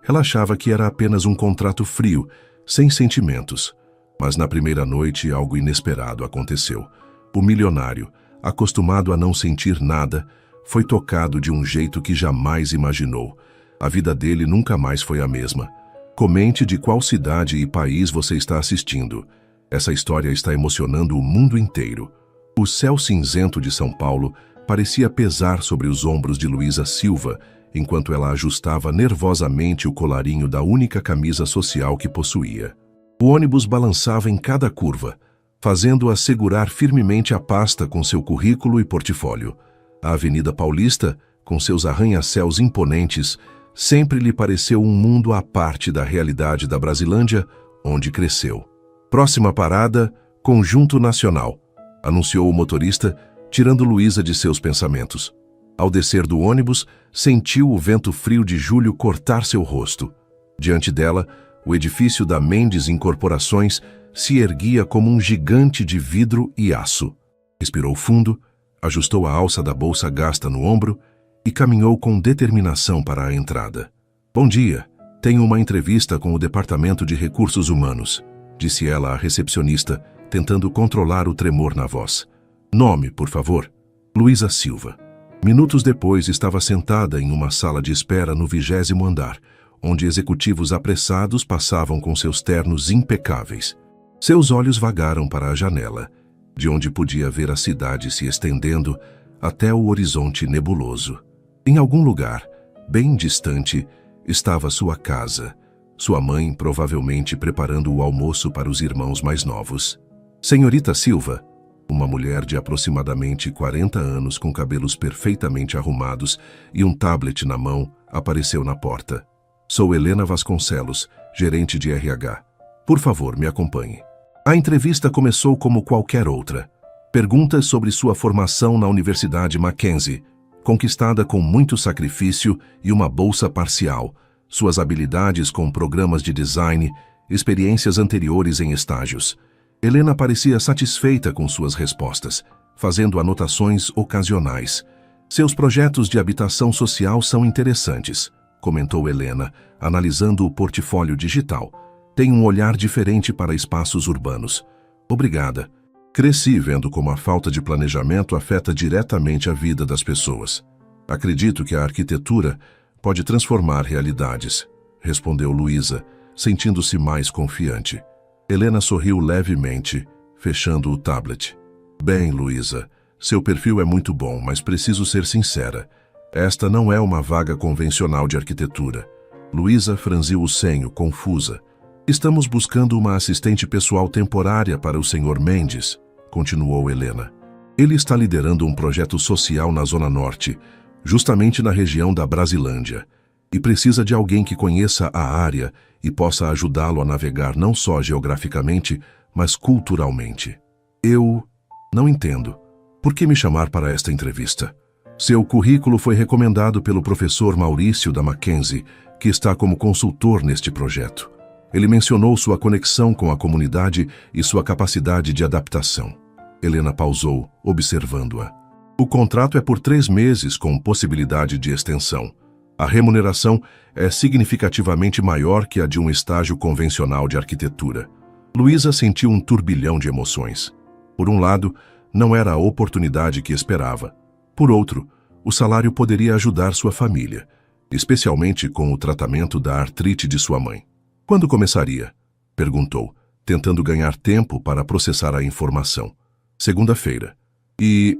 Ela achava que era apenas um contrato frio, sem sentimentos. Mas na primeira noite algo inesperado aconteceu. O milionário, acostumado a não sentir nada, foi tocado de um jeito que jamais imaginou. A vida dele nunca mais foi a mesma. Comente de qual cidade e país você está assistindo. Essa história está emocionando o mundo inteiro. O céu cinzento de São Paulo parecia pesar sobre os ombros de Luísa Silva, enquanto ela ajustava nervosamente o colarinho da única camisa social que possuía. O ônibus balançava em cada curva, fazendo-a segurar firmemente a pasta com seu currículo e portfólio. A Avenida Paulista, com seus arranha-céus imponentes, sempre lhe pareceu um mundo à parte da realidade da Brasilândia, onde cresceu. Próxima parada, Conjunto Nacional, anunciou o motorista, tirando Luísa de seus pensamentos. Ao descer do ônibus, sentiu o vento frio de julho cortar seu rosto. Diante dela, o edifício da Mendes Incorporações se erguia como um gigante de vidro e aço. Respirou fundo, ajustou a alça da bolsa gasta no ombro e caminhou com determinação para a entrada. Bom dia, tenho uma entrevista com o Departamento de Recursos Humanos, disse ela à recepcionista, tentando controlar o tremor na voz. Nome, por favor. Luísa Silva. Minutos depois estava sentada em uma sala de espera no 20º andar, onde executivos apressados passavam com seus ternos impecáveis. Seus olhos vagaram para a janela, de onde podia ver a cidade se estendendo até o horizonte nebuloso. Em algum lugar, bem distante, estava sua casa, sua mãe provavelmente preparando o almoço para os irmãos mais novos. Senhorita Silva, uma mulher de aproximadamente 40 anos com cabelos perfeitamente arrumados e um tablet na mão, apareceu na porta. Sou Helena Vasconcelos, gerente de RH. Por favor, me acompanhe. A entrevista começou como qualquer outra. Perguntas sobre sua formação na Universidade Mackenzie, conquistada com muito sacrifício e uma bolsa parcial, suas habilidades com programas de design, experiências anteriores em estágios. Helena parecia satisfeita com suas respostas, fazendo anotações ocasionais. Seus projetos de habitação social são interessantes, comentou Helena, analisando o portfólio digital. Tem um olhar diferente para espaços urbanos. Obrigada. Cresci vendo como a falta de planejamento afeta diretamente a vida das pessoas. Acredito que a arquitetura pode transformar realidades, respondeu Luísa, sentindo-se mais confiante. Helena sorriu levemente, fechando o tablet. Bem, Luísa, seu perfil é muito bom, mas preciso ser sincera. Esta não é uma vaga convencional de arquitetura. Luísa franziu o senho, confusa. Estamos buscando uma assistente pessoal temporária para o Sr. Mendes, continuou Helena. Ele está liderando um projeto social na Zona Norte, justamente na região da Brasilândia, e precisa de alguém que conheça a área e possa ajudá-lo a navegar não só geograficamente, mas culturalmente. Eu não entendo. Por que me chamar para esta entrevista? Seu currículo foi recomendado pelo professor Maurício da Mackenzie, que está como consultor neste projeto. Ele mencionou sua conexão com a comunidade e sua capacidade de adaptação. Helena pausou, observando-a. O contrato é por 3 meses, com possibilidade de extensão. A remuneração é significativamente maior que a de um estágio convencional de arquitetura. Luísa sentiu um turbilhão de emoções. Por um lado, não era a oportunidade que esperava. Por outro, o salário poderia ajudar sua família, especialmente com o tratamento da artrite de sua mãe. Quando começaria? Perguntou, tentando ganhar tempo para processar a informação. Segunda-feira. E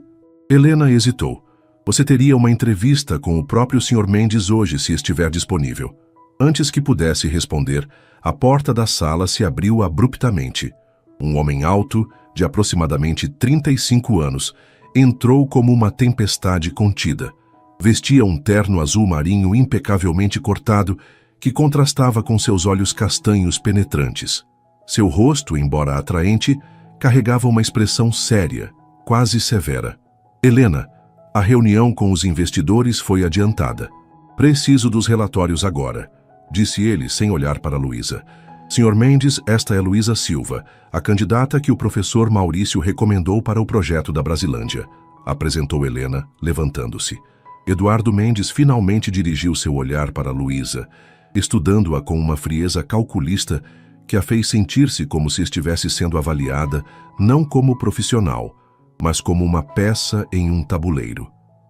Helena hesitou. Você teria uma entrevista com o próprio Sr. Mendes hoje, se estiver disponível. Antes que pudesse responder, a porta da sala se abriu abruptamente. Um homem alto, de aproximadamente 35 anos, entrou como uma tempestade contida. Vestia um terno azul marinho impecavelmente cortado, que contrastava com seus olhos castanhos penetrantes. Seu rosto, embora atraente, carregava uma expressão séria, quase severa. Helena, a reunião com os investidores foi adiantada. Preciso dos relatórios agora, disse ele sem olhar para Luísa. Sr. Mendes, esta é Luísa Silva, a candidata que o professor Maurício recomendou para o projeto da Brasilândia, apresentou Helena, levantando-se. Eduardo Mendes finalmente dirigiu seu olhar para Luísa, estudando-a com uma frieza calculista que a fez sentir-se como se estivesse sendo avaliada não como profissional, mas como uma peça em um tabuleiro.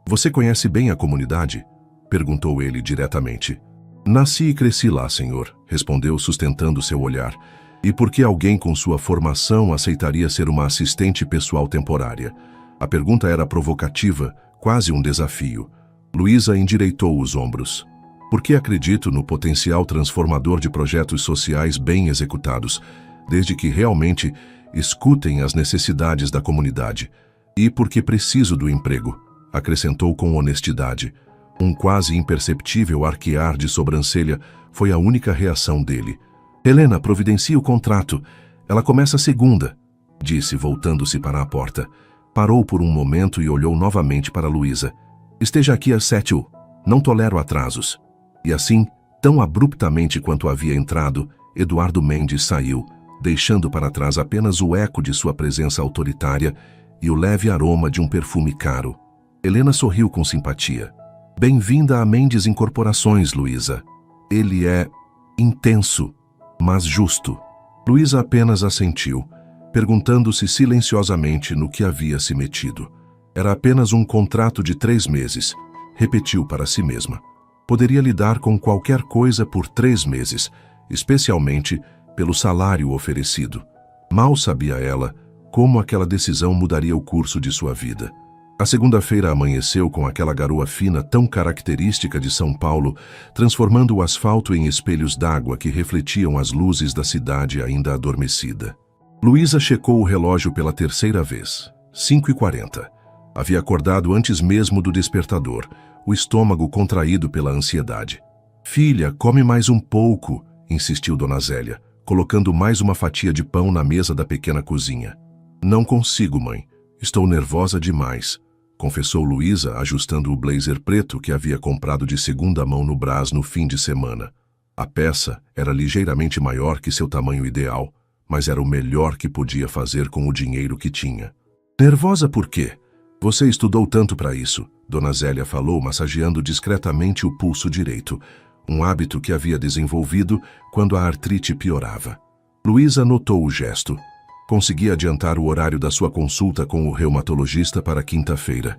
"Você conhece bem a comunidade?" perguntou ele diretamente. "Nasci e cresci lá, senhor", respondeu sustentando seu olhar. "E por que alguém com sua formação aceitaria ser uma assistente pessoal temporária?" A pergunta era provocativa, quase um desafio. Luísa endireitou os ombros. "Porque acredito no potencial transformador de projetos sociais bem executados, desde que realmente escutem as necessidades da comunidade. E porque preciso do emprego", acrescentou com honestidade. Um quase imperceptível arquear de sobrancelha foi a única reação dele. "Helena, providencie o contrato. Ela começa segunda", disse, voltando-se para a porta. Parou por um momento e olhou novamente para Luísa. "Esteja aqui às 7. Não tolero atrasos." E assim, tão abruptamente quanto havia entrado, Eduardo Mendes saiu, deixando para trás apenas o eco de sua presença autoritária e o leve aroma de um perfume caro. Helena sorriu com simpatia. "Bem-vinda a Mendes Incorporações, Luísa. Ele é intenso, mas justo." Luísa apenas assentiu, perguntando-se silenciosamente no que havia se metido. Era apenas um contrato de 3 meses, repetiu para si mesma. Poderia lidar com qualquer coisa por 3 meses, especialmente pelo salário oferecido. Mal sabia ela como aquela decisão mudaria o curso de sua vida. A segunda-feira amanheceu com aquela garoa fina tão característica de São Paulo, transformando o asfalto em espelhos d'água que refletiam as luzes da cidade ainda adormecida. Luísa checou o relógio pela 3ª vez. 5h40. Havia acordado antes mesmo do despertador, o estômago contraído pela ansiedade. "Filha, come mais um pouco", insistiu Dona Zélia, colocando mais uma fatia de pão na mesa da pequena cozinha. "Não consigo, mãe. Estou nervosa demais", confessou Luísa, ajustando o blazer preto que havia comprado de segunda mão no Brás no fim de semana. A peça era ligeiramente maior que seu tamanho ideal, mas era o melhor que podia fazer com o dinheiro que tinha. "Nervosa por quê? Você estudou tanto para isso", Dona Zélia falou, massageando discretamente o pulso direito, um hábito que havia desenvolvido quando a artrite piorava. Luísa notou o gesto. Conseguia adiantar o horário da sua consulta com o reumatologista para quinta-feira.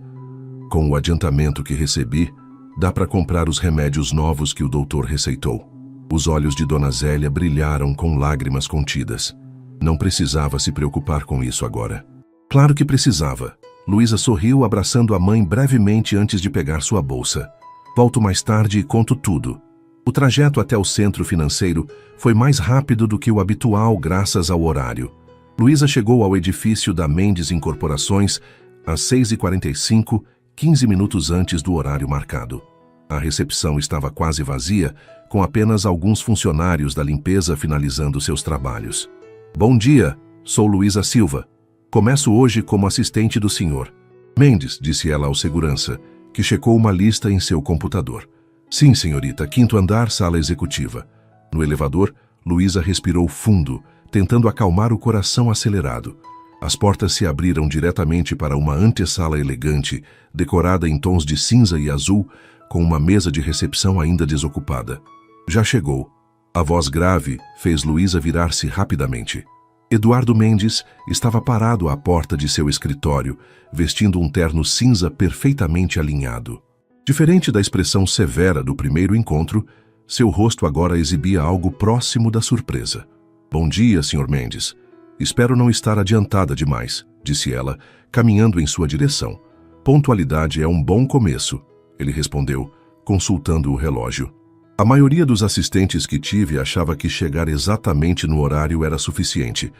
"Com o adiantamento que recebi, dá para comprar os remédios novos que o doutor receitou." Os olhos de Dona Zélia brilharam com lágrimas contidas. Não precisava se preocupar com isso agora. Claro que precisava. Luísa sorriu, abraçando a mãe brevemente antes de pegar sua bolsa. "Volto mais tarde e conto tudo." O trajeto até o centro financeiro foi mais rápido do que o habitual graças ao horário. Luísa chegou ao edifício da Mendes Incorporações às 6h45, 15 minutos antes do horário marcado. A recepção estava quase vazia, com apenas alguns funcionários da limpeza finalizando seus trabalhos. "Bom dia, sou Luísa Silva. Começo hoje como assistente do senhor Mendes", disse ela ao segurança, que checou uma lista em seu computador. "Sim, senhorita, 5º andar, sala executiva." No elevador, Luísa respirou fundo, tentando acalmar o coração acelerado. As portas se abriram diretamente para uma antessala elegante, decorada em tons de cinza e azul, com uma mesa de recepção ainda desocupada. "Já chegou." A voz grave fez Luísa virar-se rapidamente. Eduardo Mendes estava parado à porta de seu escritório, vestindo um terno cinza perfeitamente alinhado. Diferente da expressão severa do primeiro encontro, seu rosto agora exibia algo próximo da surpresa. "Bom dia, Sr. Mendes. Espero não estar adiantada demais", disse ela, caminhando em sua direção. "Pontualidade é um bom começo", ele respondeu, consultando o relógio. A maioria dos assistentes que tive achava que chegar exatamente no horário era suficiente.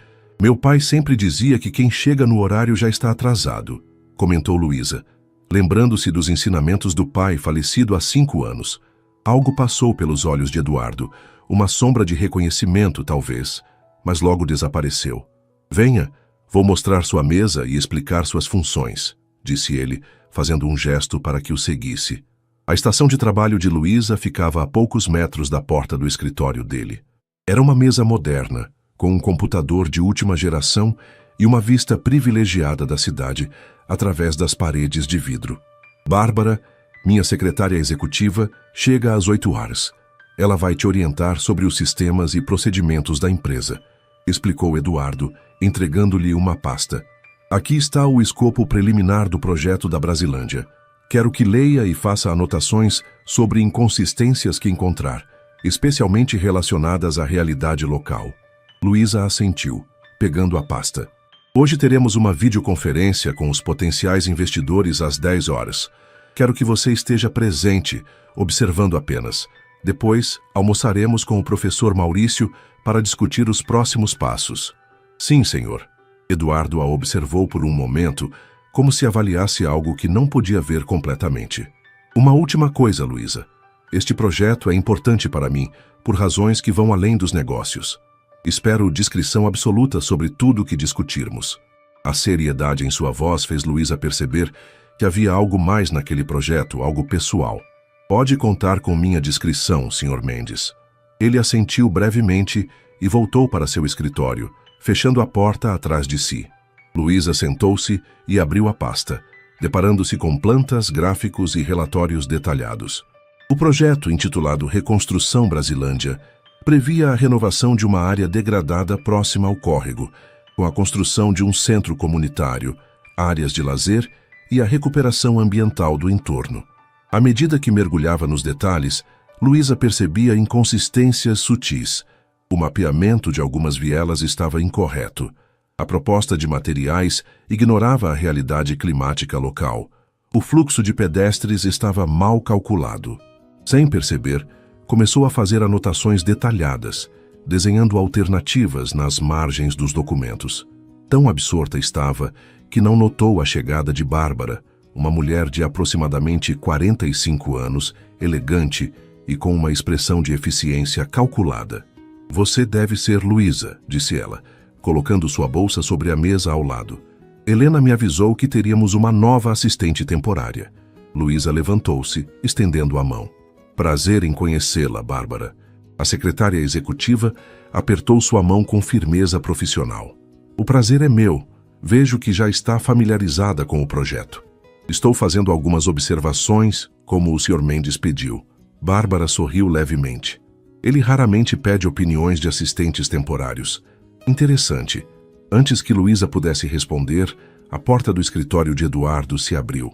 "Meu pai sempre dizia que quem chega no horário já está atrasado", comentou Luísa, lembrando-se dos ensinamentos do pai falecido há 5 anos. Algo passou pelos olhos de Eduardo, uma sombra de reconhecimento, talvez, mas logo desapareceu. "Venha, vou mostrar sua mesa e explicar suas funções", disse ele, fazendo um gesto para que o seguisse. A estação de trabalho de Luísa ficava a poucos metros da porta do escritório dele. Era uma mesa moderna, com um computador de última geração e uma vista privilegiada da cidade através das paredes de vidro. "Bárbara, minha secretária executiva, chega às 8 horas. Ela vai te orientar sobre os sistemas e procedimentos da empresa, explicou Eduardo, entregando-lhe uma pasta. Aqui está o escopo preliminar do projeto da Brasilândia. Quero que leia e faça anotações sobre inconsistências que encontrar, especialmente relacionadas à realidade local. Luísa assentiu, pegando a pasta. Hoje teremos uma videoconferência com os potenciais investidores às 10 horas. Quero que você esteja presente, observando apenas. Depois, almoçaremos com o professor Maurício para discutir os próximos passos. Sim, senhor. Eduardo a observou por um momento, como se avaliasse algo que não podia ver completamente. Uma última coisa, Luísa. Este projeto é importante para mim, por razões que vão além dos negócios. Espero discrição absoluta sobre tudo o que discutirmos. A seriedade em sua voz fez Luísa perceber que havia algo mais naquele projeto, algo pessoal. Pode contar com minha discrição, Sr. Mendes. Ele assentiu brevemente e voltou para seu escritório, fechando a porta atrás de si. Luísa sentou-se e abriu a pasta, deparando-se com plantas, gráficos e relatórios detalhados. O projeto, intitulado Reconstrução Brasilândia, previa a renovação de uma área degradada próxima ao córrego, com a construção de um centro comunitário, áreas de lazer e a recuperação ambiental do entorno. À medida que mergulhava nos detalhes, Luísa percebia inconsistências sutis. O mapeamento de algumas vielas estava incorreto. A proposta de materiais ignorava a realidade climática local. O fluxo de pedestres estava mal calculado. Sem perceber, começou a fazer anotações detalhadas, desenhando alternativas nas margens dos documentos. Tão absorta estava que não notou a chegada de Bárbara, uma mulher de aproximadamente 45 anos, elegante e com uma expressão de eficiência calculada. Você deve ser Luísa, disse ela, colocando sua bolsa sobre a mesa ao lado. Helena me avisou que teríamos uma nova assistente temporária. Luísa levantou-se, estendendo a mão. Prazer em conhecê-la, Bárbara. A secretária executiva apertou sua mão com firmeza profissional. O prazer é meu. Vejo que já está familiarizada com o projeto. Estou fazendo algumas observações, como o Sr. Mendes pediu. Bárbara sorriu levemente. Ele raramente pede opiniões de assistentes temporários. Interessante. Antes que Luísa pudesse responder, a porta do escritório de Eduardo se abriu.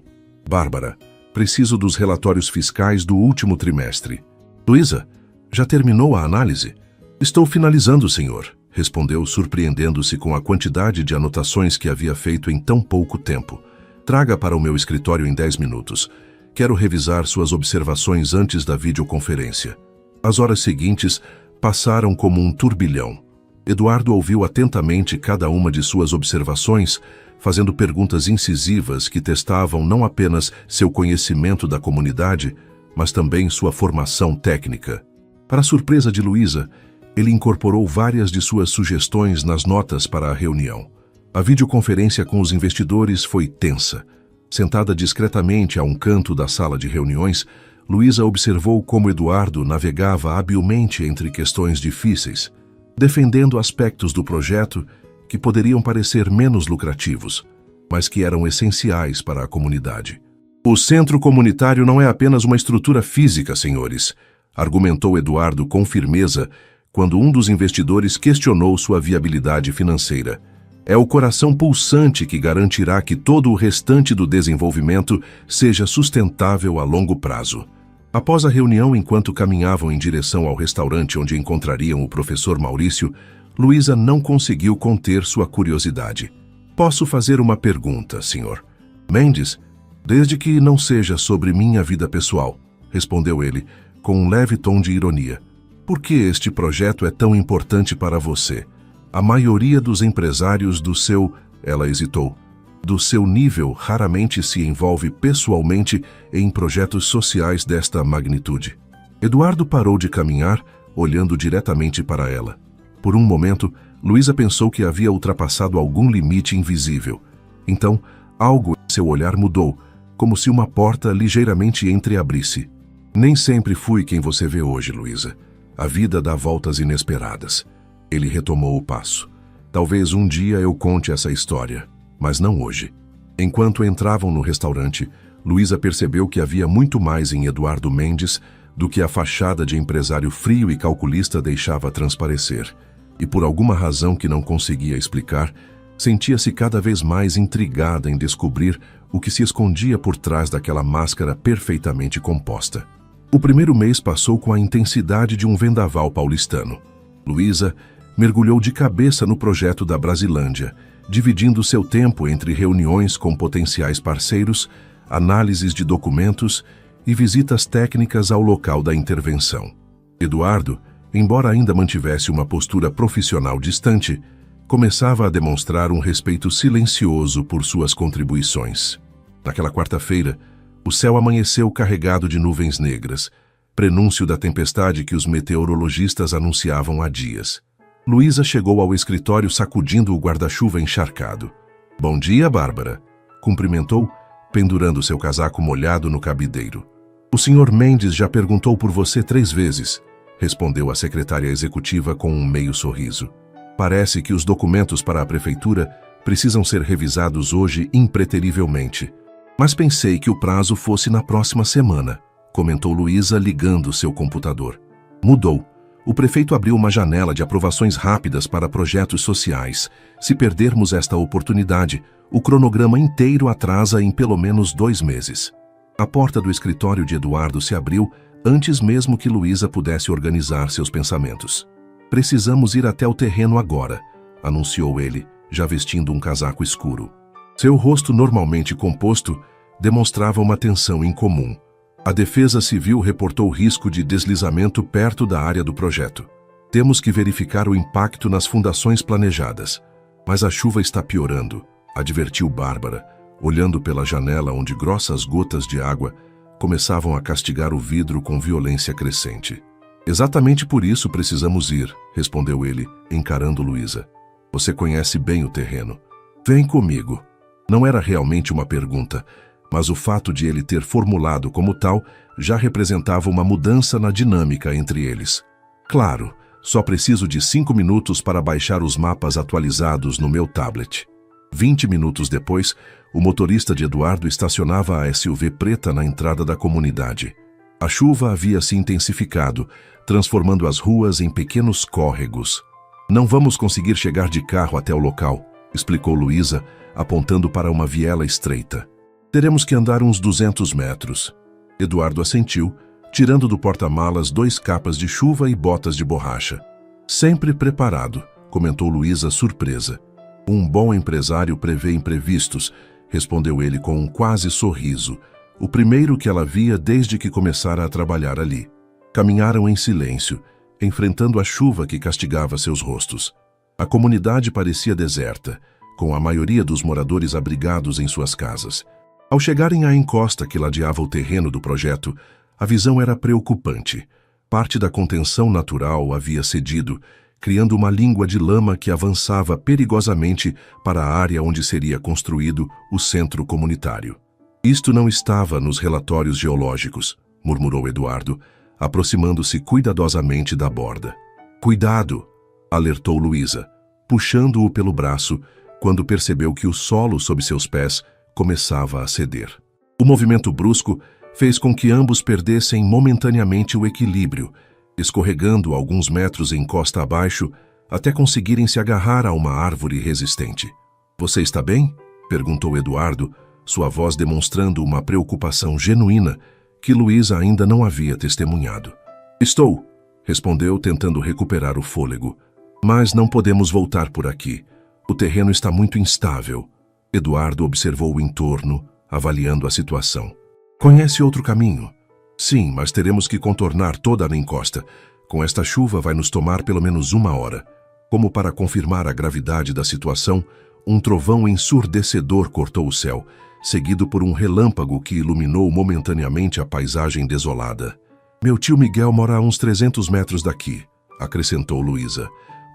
Bárbara, preciso dos relatórios fiscais do último trimestre. Luísa, já terminou a análise? Estou finalizando, senhor, respondeu, surpreendendo-se com a quantidade de anotações que havia feito em tão pouco tempo. Traga para o meu escritório em 10 minutos. Quero revisar suas observações antes da videoconferência. As horas seguintes passaram como um turbilhão. Eduardo ouviu atentamente cada uma de suas observações, fazendo perguntas incisivas que testavam não apenas seu conhecimento da comunidade, mas também sua formação técnica. Para a surpresa de Luísa, ele incorporou várias de suas sugestões nas notas para a reunião. A videoconferência com os investidores foi tensa. Sentada discretamente a um canto da sala de reuniões, Luísa observou como Eduardo navegava habilmente entre questões difíceis, defendendo aspectos do projeto que poderiam parecer menos lucrativos, mas que eram essenciais para a comunidade. O centro comunitário não é apenas uma estrutura física, senhores, argumentou Eduardo com firmeza quando um dos investidores questionou sua viabilidade financeira. É o coração pulsante que garantirá que todo o restante do desenvolvimento seja sustentável a longo prazo. Após a reunião, enquanto caminhavam em direção ao restaurante onde encontrariam o professor Maurício, Luísa não conseguiu conter sua curiosidade. Posso fazer uma pergunta, senhor? Mendes, desde que não seja sobre minha vida pessoal, respondeu ele, com um leve tom de ironia. Por que este projeto é tão importante para você? A maioria dos empresários do seu... Ela hesitou. Do seu nível raramente se envolve pessoalmente em projetos sociais desta magnitude. Eduardo parou de caminhar, olhando diretamente para ela. Por um momento, Luísa pensou que havia ultrapassado algum limite invisível. Então, algo em seu olhar mudou, como se uma porta ligeiramente entreabrisse. Nem sempre fui quem você vê hoje, Luísa. A vida dá voltas inesperadas. Ele retomou o passo. Talvez um dia eu conte essa história, mas não hoje. Enquanto entravam no restaurante, Luísa percebeu que havia muito mais em Eduardo Mendes do que a fachada de empresário frio e calculista deixava transparecer, e por alguma razão que não conseguia explicar, sentia-se cada vez mais intrigada em descobrir o que se escondia por trás daquela máscara perfeitamente composta. O primeiro mês passou com a intensidade de um vendaval paulistano. Luísa mergulhou de cabeça no projeto da Brasilândia, dividindo seu tempo entre reuniões com potenciais parceiros, análises de documentos e visitas técnicas ao local da intervenção. Eduardo, embora ainda mantivesse uma postura profissional distante, começava a demonstrar um respeito silencioso por suas contribuições. Naquela quarta-feira, o céu amanheceu carregado de nuvens negras, prenúncio da tempestade que os meteorologistas anunciavam há dias. Luísa chegou ao escritório sacudindo o guarda-chuva encharcado. "Bom dia, Bárbara", cumprimentou, pendurando seu casaco molhado no cabideiro. "O Sr. Mendes já perguntou por você 3 vezes", respondeu a secretária executiva com um meio sorriso. "Parece que os documentos para a prefeitura precisam ser revisados hoje impreterivelmente. Mas pensei que o prazo fosse na próxima semana", comentou Luísa ligando seu computador. "Mudou. O prefeito abriu uma janela de aprovações rápidas para projetos sociais. Se perdermos esta oportunidade, o cronograma inteiro atrasa em pelo menos 2 meses." A porta do escritório de Eduardo se abriu antes mesmo que Luísa pudesse organizar seus pensamentos. "Precisamos ir até o terreno agora", anunciou ele, já vestindo um casaco escuro. Seu rosto normalmente composto demonstrava uma tensão incomum. A Defesa Civil reportou risco de deslizamento perto da área do projeto. "Temos que verificar o impacto nas fundações planejadas. Mas a chuva está piorando", advertiu Bárbara, olhando pela janela onde grossas gotas de água começavam a castigar o vidro com violência crescente. "Exatamente por isso precisamos ir", respondeu ele, encarando Luísa. "Você conhece bem o terreno. Vem comigo." Não era realmente uma pergunta, mas o fato de ele ter formulado como tal já representava uma mudança na dinâmica entre eles. "Claro, só preciso de 5 minutos para baixar os mapas atualizados no meu tablet." 20 minutos depois, o motorista de Eduardo estacionava a SUV preta na entrada da comunidade. A chuva havia se intensificado, transformando as ruas em pequenos córregos. "Não vamos conseguir chegar de carro até o local", explicou Luísa, apontando para uma viela estreita. "Teremos que andar uns 200 metros. Eduardo assentiu, tirando do porta-malas 2 capas de chuva e botas de borracha. "Sempre preparado", comentou Luísa surpresa. "Um bom empresário prevê imprevistos", respondeu ele com um quase sorriso, o primeiro que ela via desde que começara a trabalhar ali. Caminharam em silêncio, enfrentando a chuva que castigava seus rostos. A comunidade parecia deserta, com a maioria dos moradores abrigados em suas casas. Ao chegarem à encosta que ladeava o terreno do projeto, a visão era preocupante. Parte da contenção natural havia cedido, criando uma língua de lama que avançava perigosamente para a área onde seria construído o centro comunitário. "Isto não estava nos relatórios geológicos", murmurou Eduardo, aproximando-se cuidadosamente da borda. "Cuidado!", alertou Luísa, puxando-o pelo braço, quando percebeu que o solo sob seus pés começava a ceder. O movimento brusco fez com que ambos perdessem momentaneamente o equilíbrio, escorregando alguns metros encosta abaixo até conseguirem se agarrar a uma árvore resistente. "Você está bem?", perguntou Eduardo, sua voz demonstrando uma preocupação genuína que Luísa ainda não havia testemunhado. "Estou", respondeu, tentando recuperar o fôlego. "Mas não podemos voltar por aqui. O terreno está muito instável." Eduardo observou o entorno, avaliando a situação. "Conhece outro caminho?" "Sim, mas teremos que contornar toda a encosta. Com esta chuva vai nos tomar pelo menos 1 hora." Como para confirmar a gravidade da situação, um trovão ensurdecedor cortou o céu, seguido por um relâmpago que iluminou momentaneamente a paisagem desolada. "Meu tio Miguel mora a uns 300 metros daqui", acrescentou Luísa.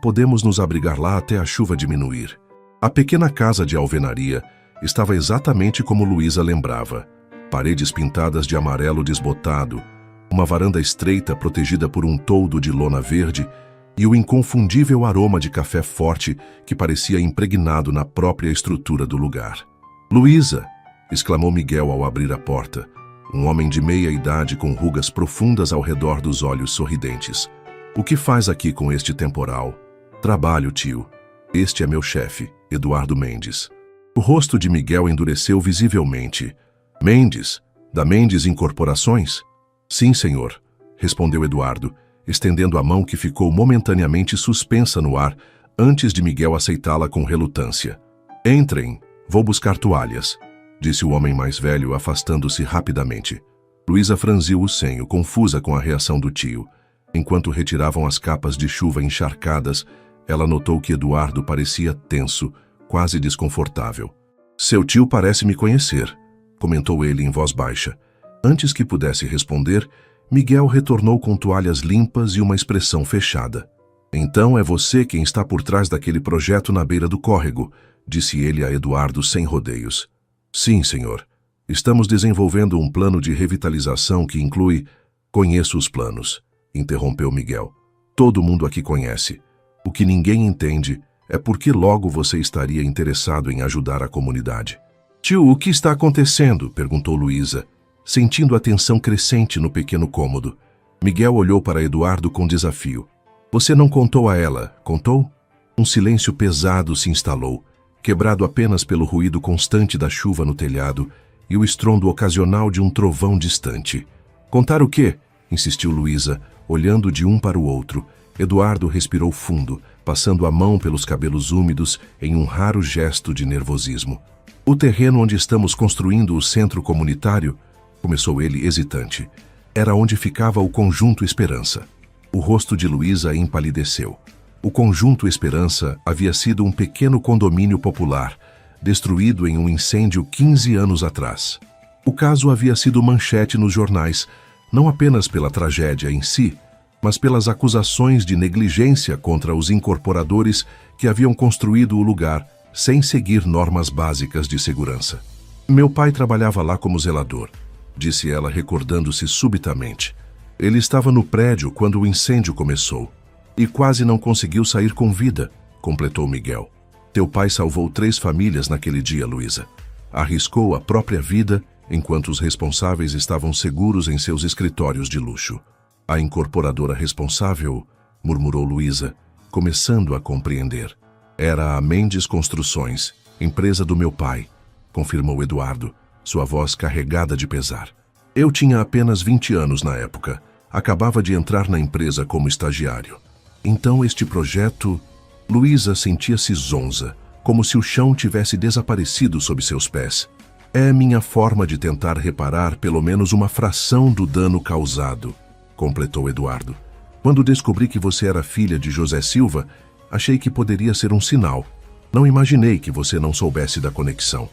"Podemos nos abrigar lá até a chuva diminuir." A pequena casa de alvenaria estava exatamente como Luísa lembrava. Paredes pintadas de amarelo desbotado, uma varanda estreita protegida por um toldo de lona verde e o inconfundível aroma de café forte que parecia impregnado na própria estrutura do lugar. "Luísa!", exclamou Miguel ao abrir a porta. um homem de meia idade com rugas profundas ao redor dos olhos sorridentes. O que faz aqui com este temporal? Trabalho, tio. Este é meu chefe, Eduardo Mendes. O rosto de Miguel endureceu visivelmente. Mendes? Da Mendes Incorporações? Sim, senhor, respondeu Eduardo, estendendo a mão que ficou momentaneamente suspensa no ar antes de Miguel aceitá-la com relutância. Entrem, vou buscar toalhas, disse o homem mais velho, afastando-se rapidamente. Luísa franziu o senho, confusa com a reação do tio. Enquanto retiravam as capas de chuva encharcadas, ela notou que Eduardo parecia tenso, quase desconfortável. Seu tio parece me conhecer, comentou ele em voz baixa. Antes que pudesse responder, Miguel retornou com toalhas limpas e uma expressão fechada. Então é você quem está por trás daquele projeto na beira do córrego, disse ele a Eduardo sem rodeios. Sim, senhor. Estamos desenvolvendo um plano de revitalização que inclui... Conheço os planos, interrompeu Miguel. Todo mundo aqui conhece. O que ninguém entende é por que logo você estaria interessado em ajudar a comunidade. Tio, o que está acontecendo? Perguntou Luísa, sentindo a tensão crescente no pequeno cômodo. Miguel olhou para Eduardo com desafio. Você não contou a ela, contou? Um silêncio pesado se instalou, quebrado apenas pelo ruído constante da chuva no telhado e o estrondo ocasional de um trovão distante. Contar o quê? Insistiu Luísa, olhando de um para o outro. Eduardo respirou fundo, passando a mão pelos cabelos úmidos em um raro gesto de nervosismo. O terreno onde estamos construindo o centro comunitário, começou ele hesitante, era onde ficava o Conjunto Esperança. O rosto de Luísa empalideceu. O Conjunto Esperança havia sido um pequeno condomínio popular, destruído em um incêndio 15 anos atrás. O caso havia sido manchete nos jornais, não apenas pela tragédia em si, mas pelas acusações de negligência contra os incorporadores que haviam construído o lugar sem seguir normas básicas de segurança. Meu pai trabalhava lá como zelador, disse ela, recordando-se subitamente. Ele estava no prédio quando o incêndio começou e quase não conseguiu sair com vida, completou Miguel. Teu pai salvou 3 famílias naquele dia, Luísa. Arriscou a própria vida enquanto os responsáveis estavam seguros em seus escritórios de luxo. A incorporadora responsável, murmurou Luísa, começando a compreender. Era a Mendes Construções, empresa do meu pai, confirmou Eduardo, sua voz carregada de pesar. Eu tinha apenas 20 anos na época. Acabava de entrar na empresa como estagiário. Então este projeto... Luísa sentia-se zonza, como se o chão tivesse desaparecido sob seus pés. É minha forma de tentar reparar pelo menos uma fração do dano causado, completou Eduardo. Quando descobri que você era filha de José Silva, achei que poderia ser um sinal. Não imaginei que você não soubesse da conexão.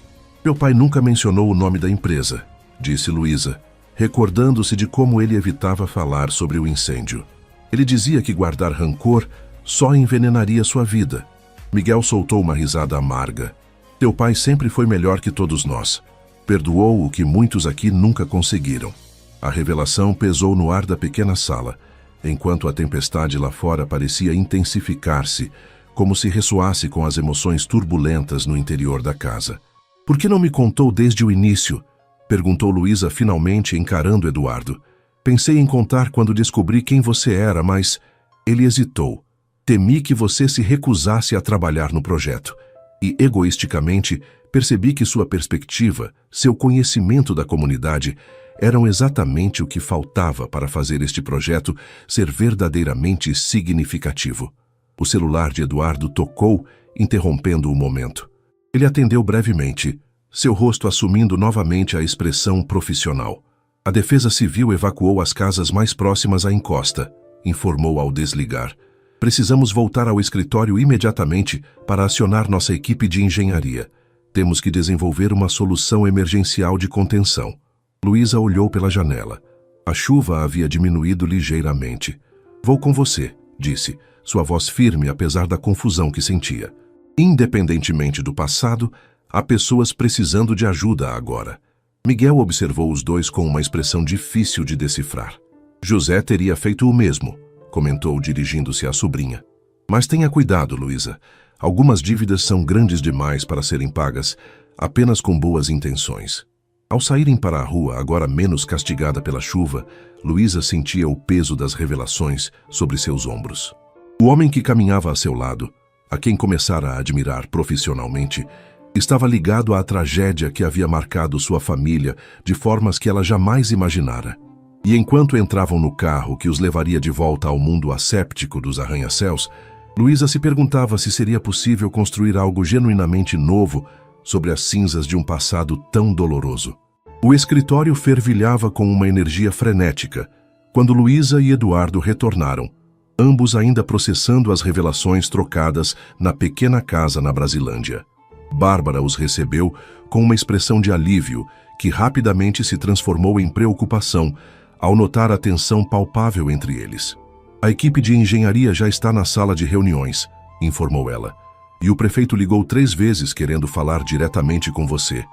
Meu pai nunca mencionou o nome da empresa, disse Luísa, recordando-se de como ele evitava falar sobre o incêndio. Ele dizia que guardar rancor só envenenaria sua vida. Miguel soltou uma risada amarga. Teu pai sempre foi melhor que todos nós. Perdoou o que muitos aqui nunca conseguiram. A revelação pesou no ar da pequena sala, enquanto a tempestade lá fora parecia intensificar-se, como se ressoasse com as emoções turbulentas no interior da casa. Por que não me contou desde o início? Perguntou Luísa finalmente, encarando Eduardo. Pensei em contar quando descobri quem você era, mas... Ele hesitou. Temi que você se recusasse a trabalhar no projeto. E, egoisticamente, percebi que sua perspectiva, seu conhecimento da comunidade, eram exatamente o que faltava para fazer este projeto ser verdadeiramente significativo. O celular de Eduardo tocou, interrompendo o momento. Ele atendeu brevemente, seu rosto assumindo novamente a expressão profissional. A Defesa Civil evacuou as casas mais próximas à encosta, informou ao desligar. Precisamos voltar ao escritório imediatamente para acionar nossa equipe de engenharia. Temos que desenvolver uma solução emergencial de contenção. Luísa olhou pela janela. A chuva havia diminuído ligeiramente. Vou com você, disse, sua voz firme apesar da confusão que sentia. Independentemente do passado, há pessoas precisando de ajuda agora. Miguel observou os dois com uma expressão difícil de decifrar. José teria feito o mesmo, comentou dirigindo-se à sobrinha. Mas tenha cuidado, Luísa. Algumas dívidas são grandes demais para serem pagas apenas com boas intenções. Ao saírem para a rua, agora menos castigada pela chuva, Luísa sentia o peso das revelações sobre seus ombros. O homem que caminhava a seu lado, a quem começara a admirar profissionalmente, estava ligado à tragédia que havia marcado sua família de formas que ela jamais imaginara. E enquanto entravam no carro que os levaria de volta ao mundo asséptico dos arranha-céus, Luísa se perguntava se seria possível construir algo genuinamente novo sobre as cinzas de um passado tão doloroso. O escritório fervilhava com uma energia frenética quando Luísa e Eduardo retornaram, ambos ainda processando as revelações trocadas na pequena casa na Brasilândia. Bárbara os recebeu com uma expressão de alívio que rapidamente se transformou em preocupação ao notar a tensão palpável entre eles. A equipe de engenharia já está na sala de reuniões, informou ela, e o prefeito ligou 3 vezes querendo falar diretamente com você.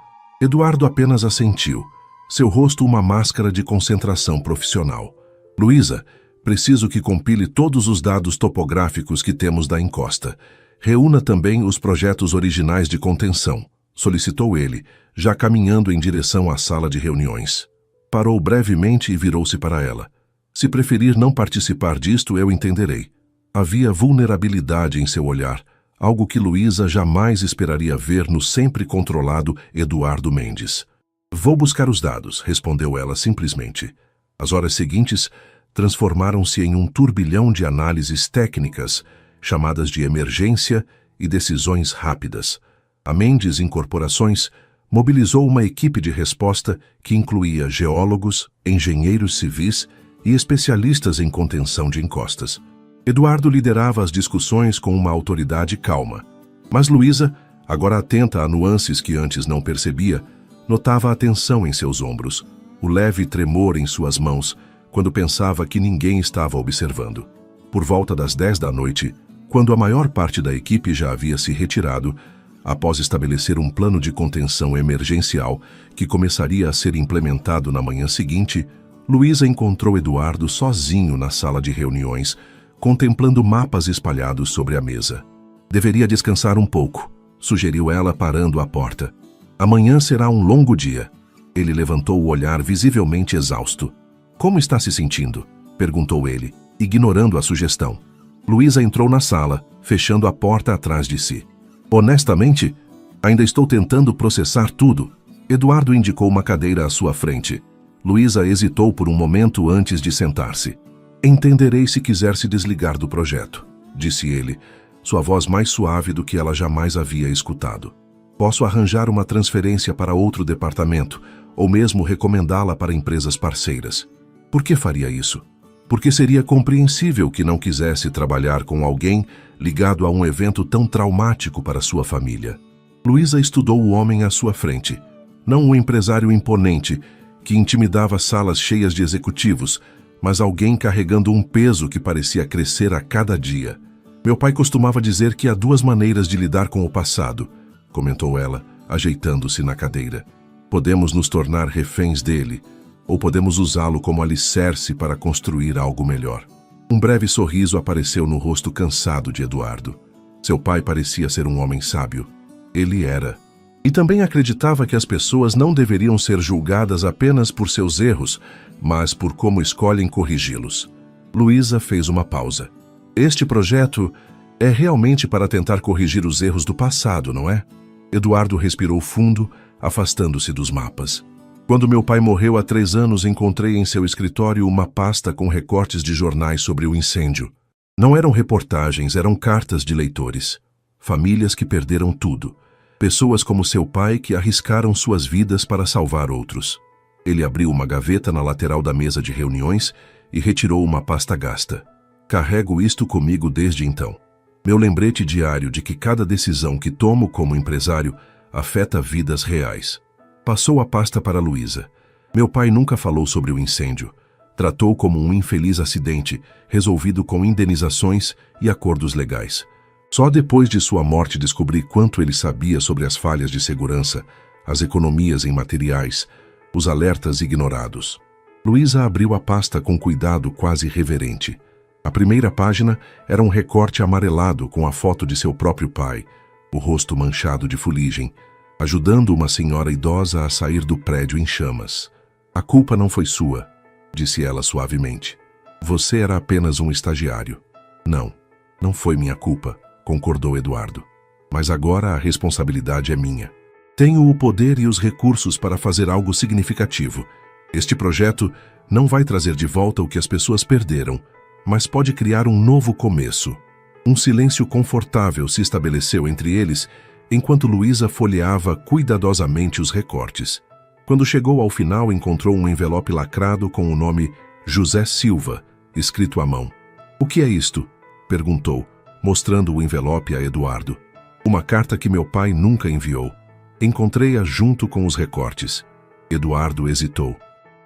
Eduardo apenas assentiu, seu rosto uma máscara de concentração profissional. Luísa, preciso que compile todos os dados topográficos que temos da encosta. Reúna também os projetos originais de contenção, solicitou ele, já caminhando em direção à sala de reuniões. Parou brevemente e virou-se para ela. Se preferir não participar disto, eu entenderei. Havia vulnerabilidade em seu olhar, algo que Luísa jamais esperaria ver no sempre controlado Eduardo Mendes. Vou buscar os dados, respondeu ela simplesmente. As horas seguintes transformaram-se em um turbilhão de análises técnicas, chamadas de emergência e decisões rápidas. A Mendes Incorporações mobilizou uma equipe de resposta que incluía geólogos, engenheiros civis e especialistas em contenção de encostas. Eduardo liderava as discussões com uma autoridade calma, mas Luísa, agora atenta a nuances que antes não percebia, notava a tensão em seus ombros, o leve tremor em suas mãos, quando pensava que ninguém estava observando. Por volta das 10 da noite, quando a maior parte da equipe já havia se retirado, após estabelecer um plano de contenção emergencial que começaria a ser implementado na manhã seguinte, Luísa encontrou Eduardo sozinho na sala de reuniões, contemplando mapas espalhados sobre a mesa. Deveria descansar um pouco, sugeriu ela parando à porta. Amanhã será um longo dia. Ele levantou o olhar visivelmente exausto. Como está se sentindo? Perguntou ele, ignorando a sugestão. Luísa entrou na sala, fechando a porta atrás de si. Honestamente, ainda estou tentando processar tudo. Eduardo indicou uma cadeira à sua frente. Luísa hesitou por um momento antes de sentar-se. Entenderei se quiser se desligar do projeto, disse ele, sua voz mais suave do que ela jamais havia escutado. Posso arranjar uma transferência para outro departamento, ou mesmo recomendá-la para empresas parceiras. Por que faria isso? Porque seria compreensível que não quisesse trabalhar com alguém ligado a um evento tão traumático para sua família. Luísa estudou o homem à sua frente, não um empresário imponente que intimidava salas cheias de executivos, mas alguém carregando um peso que parecia crescer a cada dia. Meu pai costumava dizer que há 2 maneiras de lidar com o passado, comentou ela, ajeitando-se na cadeira. Podemos nos tornar reféns dele, ou podemos usá-lo como alicerce para construir algo melhor. Um breve sorriso apareceu no rosto cansado de Eduardo. Seu pai parecia ser um homem sábio. Ele era. E também acreditava que as pessoas não deveriam ser julgadas apenas por seus erros, mas por como escolhem corrigi-los. Luísa fez uma pausa. Este projeto é realmente para tentar corrigir os erros do passado, não é? Eduardo respirou fundo, afastando-se dos mapas. Quando meu pai morreu há 3 anos, encontrei em seu escritório uma pasta com recortes de jornais sobre o incêndio. Não eram reportagens, eram cartas de leitores. Famílias que perderam tudo. Pessoas como seu pai que arriscaram suas vidas para salvar outros. Ele abriu uma gaveta na lateral da mesa de reuniões e retirou uma pasta gasta. Carrego isto comigo desde então. Meu lembrete diário de que cada decisão que tomo como empresário afeta vidas reais. Passou a pasta para Luísa. Meu pai nunca falou sobre o incêndio. Tratou como um infeliz acidente, resolvido com indenizações e acordos legais. Só depois de sua morte descobri quanto ele sabia sobre as falhas de segurança, as economias em materiais, os alertas ignorados. Luísa abriu a pasta com cuidado quase reverente. A primeira página era um recorte amarelado com a foto de seu próprio pai, o rosto manchado de fuligem. ajudando uma senhora idosa a sair do prédio em chamas. A culpa não foi sua, disse ela suavemente. Você era apenas um estagiário. Não, não foi minha culpa, concordou Eduardo. Mas agora a responsabilidade é minha. Tenho o poder e os recursos para fazer algo significativo. Este projeto não vai trazer de volta o que as pessoas perderam, mas pode criar um novo começo. Um silêncio confortável se estabeleceu entre eles, enquanto Luísa folheava cuidadosamente os recortes. Quando chegou ao final, encontrou um envelope lacrado com o nome José Silva, escrito à mão. O que é isto? Perguntou, mostrando o envelope a Eduardo. Uma carta que meu pai nunca enviou. Encontrei-a junto com os recortes. Eduardo hesitou.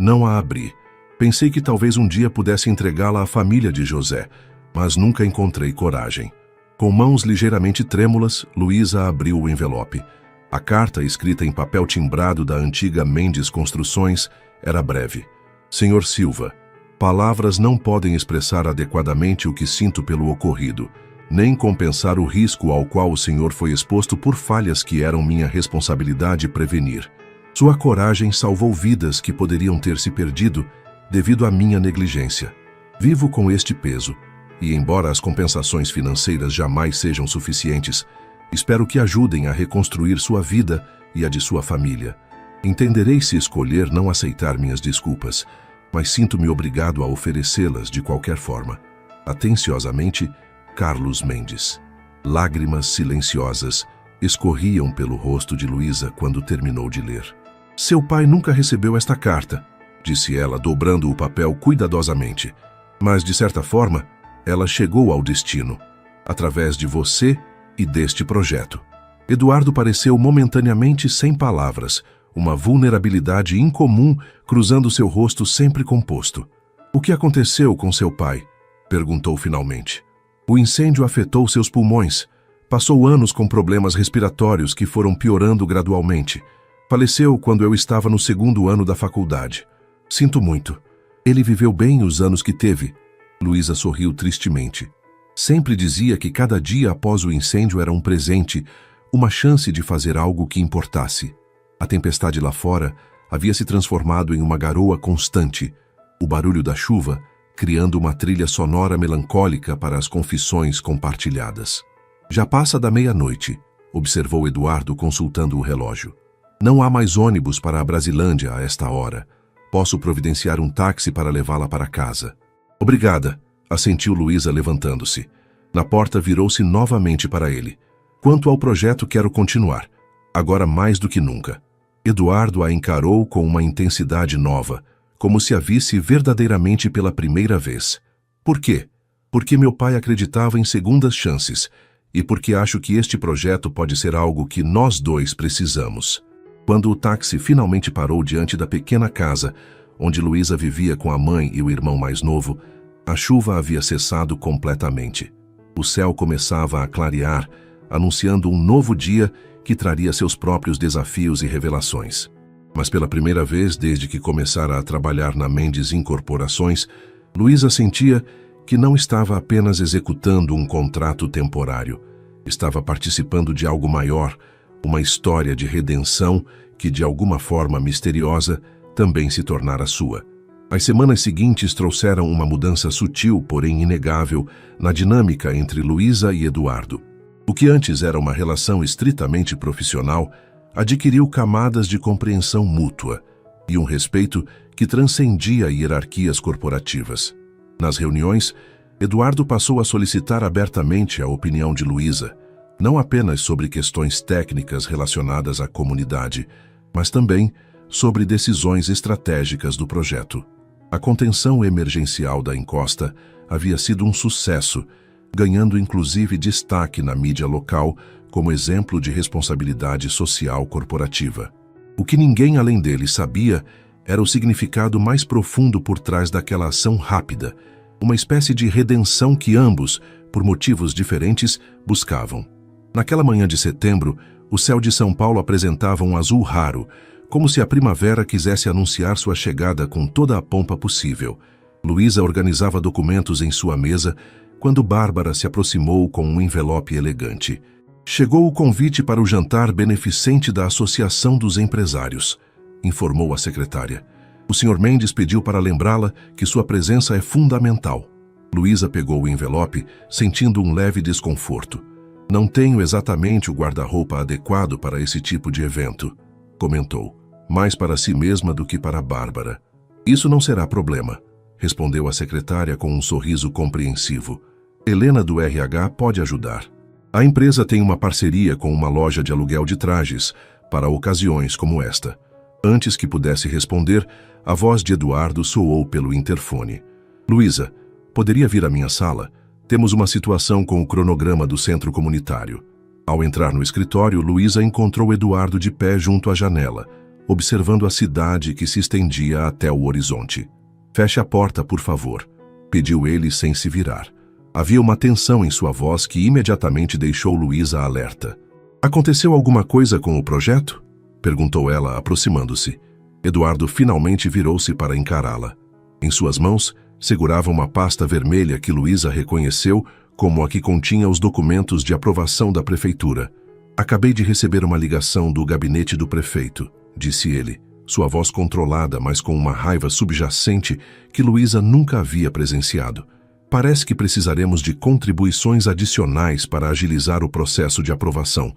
Não a abri. Pensei que talvez um dia pudesse entregá-la à família de José, mas nunca encontrei coragem. Com mãos ligeiramente trêmulas, Luísa abriu o envelope. A carta, escrita em papel timbrado da antiga Mendes Construções, era breve. Senhor Silva, palavras não podem expressar adequadamente o que sinto pelo ocorrido, nem compensar o risco ao qual o senhor foi exposto por falhas que eram minha responsabilidade prevenir. Sua coragem salvou vidas que poderiam ter se perdido devido à minha negligência. Vivo com este peso, e embora as compensações financeiras jamais sejam suficientes, espero que ajudem a reconstruir sua vida e a de sua família. Entenderei se escolher não aceitar minhas desculpas, mas sinto-me obrigado a oferecê-las de qualquer forma. Atenciosamente, Carlos Mendes. Lágrimas silenciosas escorriam pelo rosto de Luísa quando terminou de ler. Seu pai nunca recebeu esta carta, disse ela, dobrando o papel cuidadosamente. Mas, de certa forma, ela chegou ao destino, através de você e deste projeto. Eduardo pareceu momentaneamente sem palavras, uma vulnerabilidade incomum cruzando seu rosto sempre composto. O que aconteceu com seu pai? Perguntou finalmente. O incêndio afetou seus pulmões. Passou anos com problemas respiratórios que foram piorando gradualmente. Faleceu quando eu estava no 2º ano da faculdade. Sinto muito. Ele viveu bem os anos que teve. Luísa sorriu tristemente. Sempre dizia que cada dia após o incêndio era um presente, uma chance de fazer algo que importasse. A tempestade lá fora havia se transformado em uma garoa constante. O barulho da chuva criando uma trilha sonora melancólica para as confissões compartilhadas. Já passa da meia-noite, observou Eduardo consultando o relógio. Não há mais ônibus para a Brasilândia a esta hora. Posso providenciar um táxi para levá-la para casa. Obrigada, assentiu Luísa levantando-se. Na porta virou-se novamente para ele. Quanto ao projeto, quero continuar. Agora mais do que nunca. Eduardo a encarou com uma intensidade nova, como se a visse verdadeiramente pela primeira vez. Por quê? Porque meu pai acreditava em segundas chances e porque acho que este projeto pode ser algo que nós dois precisamos. Quando o táxi finalmente parou diante da pequena casa, onde Luísa vivia com a mãe e o irmão mais novo, a chuva havia cessado completamente. O céu começava a clarear, anunciando um novo dia que traria seus próprios desafios e revelações. Mas pela primeira vez desde que começara a trabalhar na Mendes Incorporações, Luísa sentia que não estava apenas executando um contrato temporário. Estava participando de algo maior, uma história de redenção que, de alguma forma misteriosa, também se tornara sua. As semanas seguintes trouxeram uma mudança sutil, porém inegável, na dinâmica entre Luísa e Eduardo. O que antes era uma relação estritamente profissional, adquiriu camadas de compreensão mútua e um respeito que transcendia hierarquias corporativas. Nas reuniões, Eduardo passou a solicitar abertamente a opinião de Luísa, não apenas sobre questões técnicas relacionadas à comunidade, mas também sobre decisões estratégicas do projeto. A contenção emergencial da encosta havia sido um sucesso, ganhando inclusive destaque na mídia local como exemplo de responsabilidade social corporativa. O que ninguém além dele sabia era o significado mais profundo por trás daquela ação rápida, uma espécie de redenção que ambos, por motivos diferentes, buscavam. Naquela manhã de setembro, o céu de São Paulo apresentava um azul raro, como se a primavera quisesse anunciar sua chegada com toda a pompa possível. Luísa organizava documentos em sua mesa quando Bárbara se aproximou com um envelope elegante. Chegou o convite para o jantar beneficente da Associação dos Empresários, informou a secretária. O Sr. Mendes pediu para lembrá-la que sua presença é fundamental. Luísa pegou o envelope, sentindo um leve desconforto. Não tenho exatamente o guarda-roupa adequado para esse tipo de evento, comentou, mais para si mesma do que para Bárbara. Isso não será problema, respondeu a secretária com um sorriso compreensivo. Helena do RH pode ajudar. A empresa tem uma parceria com uma loja de aluguel de trajes para ocasiões como esta. Antes que pudesse responder, a voz de Eduardo soou pelo interfone. Luísa, poderia vir à minha sala? Temos uma situação com o cronograma do centro comunitário. Ao entrar no escritório, Luísa encontrou Eduardo de pé junto à janela, observando a cidade que se estendia até o horizonte. Feche a porta, por favor, pediu ele sem se virar. Havia uma tensão em sua voz que imediatamente deixou Luísa alerta. Aconteceu alguma coisa com o projeto? Perguntou ela, aproximando-se. Eduardo finalmente virou-se para encará-la. Em suas mãos, segurava uma pasta vermelha que Luísa reconheceu como a que continha os documentos de aprovação da prefeitura. Acabei de receber uma ligação do gabinete do prefeito, disse ele, sua voz controlada, mas com uma raiva subjacente que Luísa nunca havia presenciado. Parece que precisaremos de contribuições adicionais para agilizar o processo de aprovação.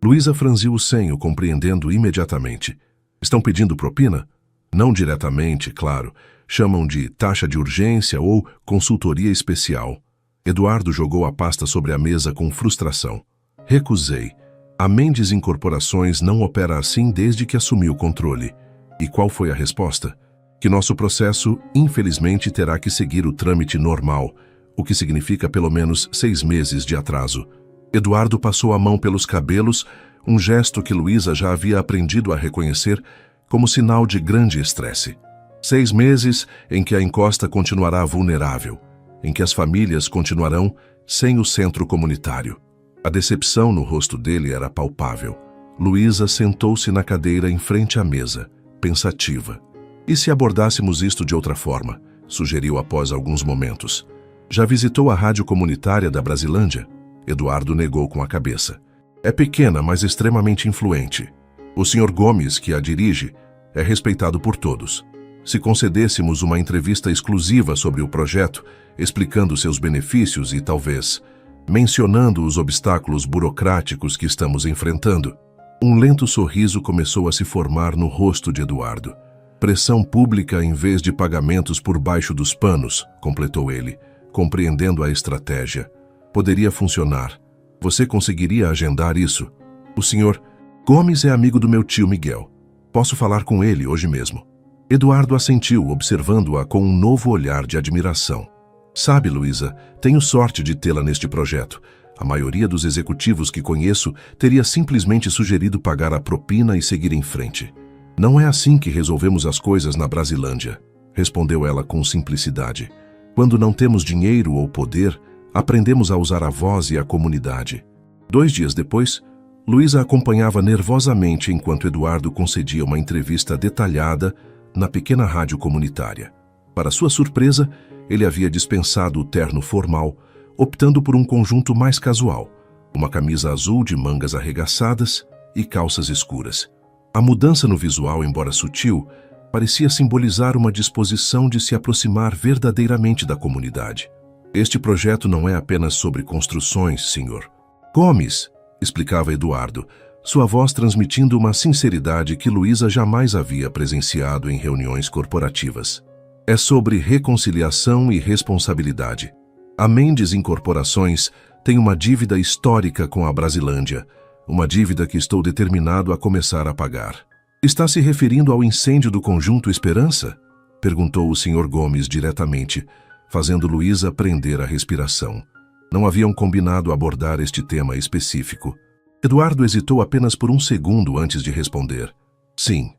Luísa franziu o senho, compreendendo imediatamente. Estão pedindo propina? Não diretamente, claro. Chamam de taxa de urgência ou consultoria especial. Eduardo jogou a pasta sobre a mesa com frustração. Recusei. A Mendes Incorporações não opera assim desde que assumiu o controle. E qual foi a resposta? Que nosso processo, infelizmente, terá que seguir o trâmite normal, o que significa pelo menos 6 meses de atraso. Eduardo passou a mão pelos cabelos, um gesto que Luísa já havia aprendido a reconhecer como sinal de grande estresse. 6 meses em que a encosta continuará vulnerável, em que as famílias continuarão sem o centro comunitário. A decepção no rosto dele era palpável. Luísa sentou-se na cadeira em frente à mesa, pensativa. E se abordássemos isto de outra forma? Sugeriu após alguns momentos. Já visitou a rádio comunitária da Brasilândia? Eduardo negou com a cabeça. É pequena, mas extremamente influente. O Sr. Gomes, que a dirige, é respeitado por todos. Se concedêssemos uma entrevista exclusiva sobre o projeto, explicando seus benefícios e, talvez, mencionando os obstáculos burocráticos que estamos enfrentando, um lento sorriso começou a se formar no rosto de Eduardo. Pressão pública em vez de pagamentos por baixo dos panos, completou ele, compreendendo a estratégia. Poderia funcionar. Você conseguiria agendar isso? O Sr. Gomes é amigo do meu tio Miguel. Posso falar com ele hoje mesmo. Eduardo assentiu, observando-a com um novo olhar de admiração. Sabe, Luísa, tenho sorte de tê-la neste projeto. A maioria dos executivos que conheço teria simplesmente sugerido pagar a propina e seguir em frente. Não é assim que resolvemos as coisas na Brasilândia, respondeu ela com simplicidade. Quando não temos dinheiro ou poder, aprendemos a usar a voz e a comunidade. 2 dias depois, Luísa acompanhava nervosamente enquanto Eduardo concedia uma entrevista detalhada na pequena rádio comunitária. Para sua surpresa, ele havia dispensado o terno formal, optando por um conjunto mais casual, uma camisa azul de mangas arregaçadas e calças escuras. A mudança no visual, embora sutil, parecia simbolizar uma disposição de se aproximar verdadeiramente da comunidade. Este projeto não é apenas sobre construções, senhor. Gomes, explicava Eduardo, sua voz transmitindo uma sinceridade que Luísa jamais havia presenciado em reuniões corporativas. É sobre reconciliação e responsabilidade. A Mendes Incorporações tem uma dívida histórica com a Brasilândia, uma dívida que estou determinado a começar a pagar. Está se referindo ao incêndio do Conjunto Esperança? Perguntou o Sr. Gomes diretamente, fazendo Luísa prender a respiração. Não haviam combinado abordar este tema específico. Eduardo hesitou apenas por um segundo antes de responder. Sim,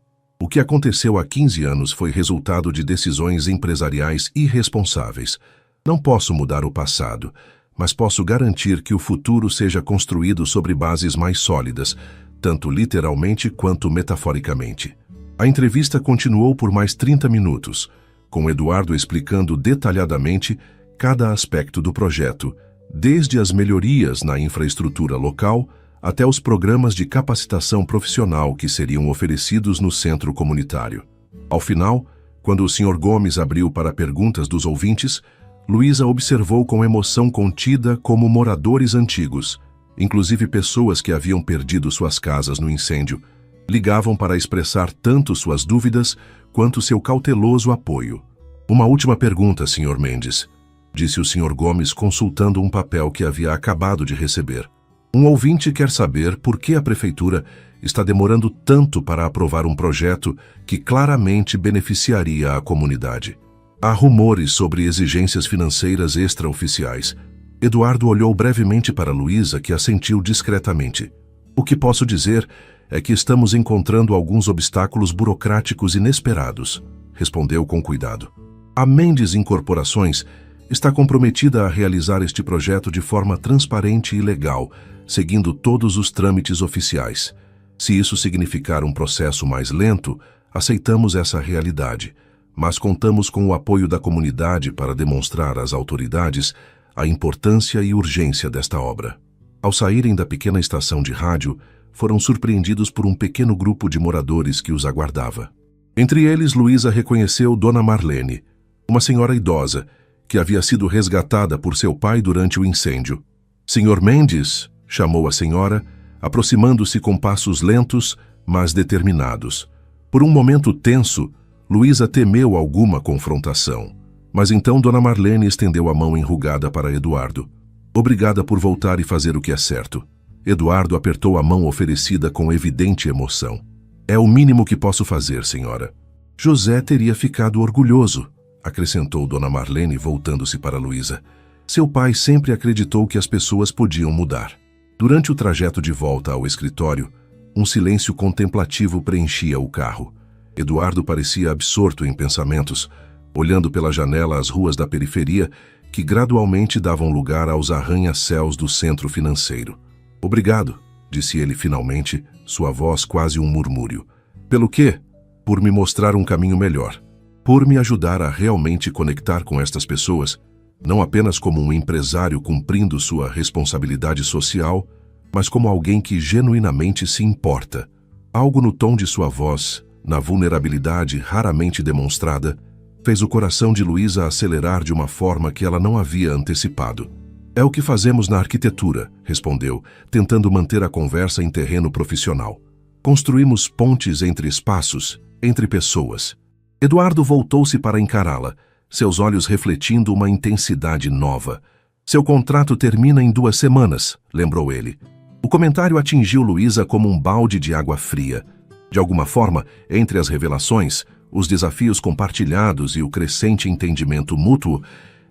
o que aconteceu há 15 anos foi resultado de decisões empresariais irresponsáveis. Não posso mudar o passado, mas posso garantir que o futuro seja construído sobre bases mais sólidas, tanto literalmente quanto metaforicamente. A entrevista continuou por mais 30 minutos, com Eduardo explicando detalhadamente cada aspecto do projeto, desde as melhorias na infraestrutura local até os programas de capacitação profissional que seriam oferecidos no centro comunitário. Ao final, quando o Sr. Gomes abriu para perguntas dos ouvintes, Luísa observou com emoção contida como moradores antigos, inclusive pessoas que haviam perdido suas casas no incêndio, ligavam para expressar tanto suas dúvidas quanto seu cauteloso apoio. Uma última pergunta, Sr. Mendes, disse o Sr. Gomes consultando um papel que havia acabado de receber. Um ouvinte quer saber por que a prefeitura está demorando tanto para aprovar um projeto que claramente beneficiaria a comunidade. Há rumores sobre exigências financeiras extraoficiais. Eduardo olhou brevemente para Luísa, que assentiu discretamente. O que posso dizer é que estamos encontrando alguns obstáculos burocráticos inesperados, respondeu com cuidado. A Mendes Incorporações está comprometida a realizar este projeto de forma transparente e legal, seguindo todos os trâmites oficiais. Se isso significar um processo mais lento, aceitamos essa realidade, mas contamos com o apoio da comunidade para demonstrar às autoridades a importância e urgência desta obra. Ao saírem da pequena estação de rádio, foram surpreendidos por um pequeno grupo de moradores que os aguardava. Entre eles, Luísa reconheceu Dona Marlene, uma senhora idosa, que havia sido resgatada por seu pai durante o incêndio. Sr. Mendes, chamou a senhora, aproximando-se com passos lentos, mas determinados. Por um momento tenso, Luísa temeu alguma confrontação, mas então Dona Marlene estendeu a mão enrugada para Eduardo. Obrigada por voltar e fazer o que é certo. Eduardo apertou a mão oferecida com evidente emoção. É o mínimo que posso fazer, senhora. José teria ficado orgulhoso, acrescentou Dona Marlene voltando-se para Luísa. Seu pai sempre acreditou que as pessoas podiam mudar. Durante o trajeto de volta ao escritório, um silêncio contemplativo preenchia o carro. Eduardo parecia absorto em pensamentos, olhando pela janela as ruas da periferia que gradualmente davam lugar aos arranha-céus do centro financeiro. Obrigado, disse ele finalmente, sua voz quase um murmúrio. Pelo quê? Por me mostrar um caminho melhor. Por me ajudar a realmente conectar com estas pessoas, não apenas como um empresário cumprindo sua responsabilidade social, mas como alguém que genuinamente se importa. Algo no tom de sua voz, na vulnerabilidade raramente demonstrada, fez o coração de Luísa acelerar de uma forma que ela não havia antecipado. É o que fazemos na arquitetura, respondeu, tentando manter a conversa em terreno profissional. Construímos pontes entre espaços, entre pessoas. Eduardo voltou-se para encará-la, seus olhos refletindo uma intensidade nova. Seu contrato termina em 2 semanas, lembrou ele. O comentário atingiu Luísa como um balde de água fria. De alguma forma, entre as revelações, os desafios compartilhados e o crescente entendimento mútuo,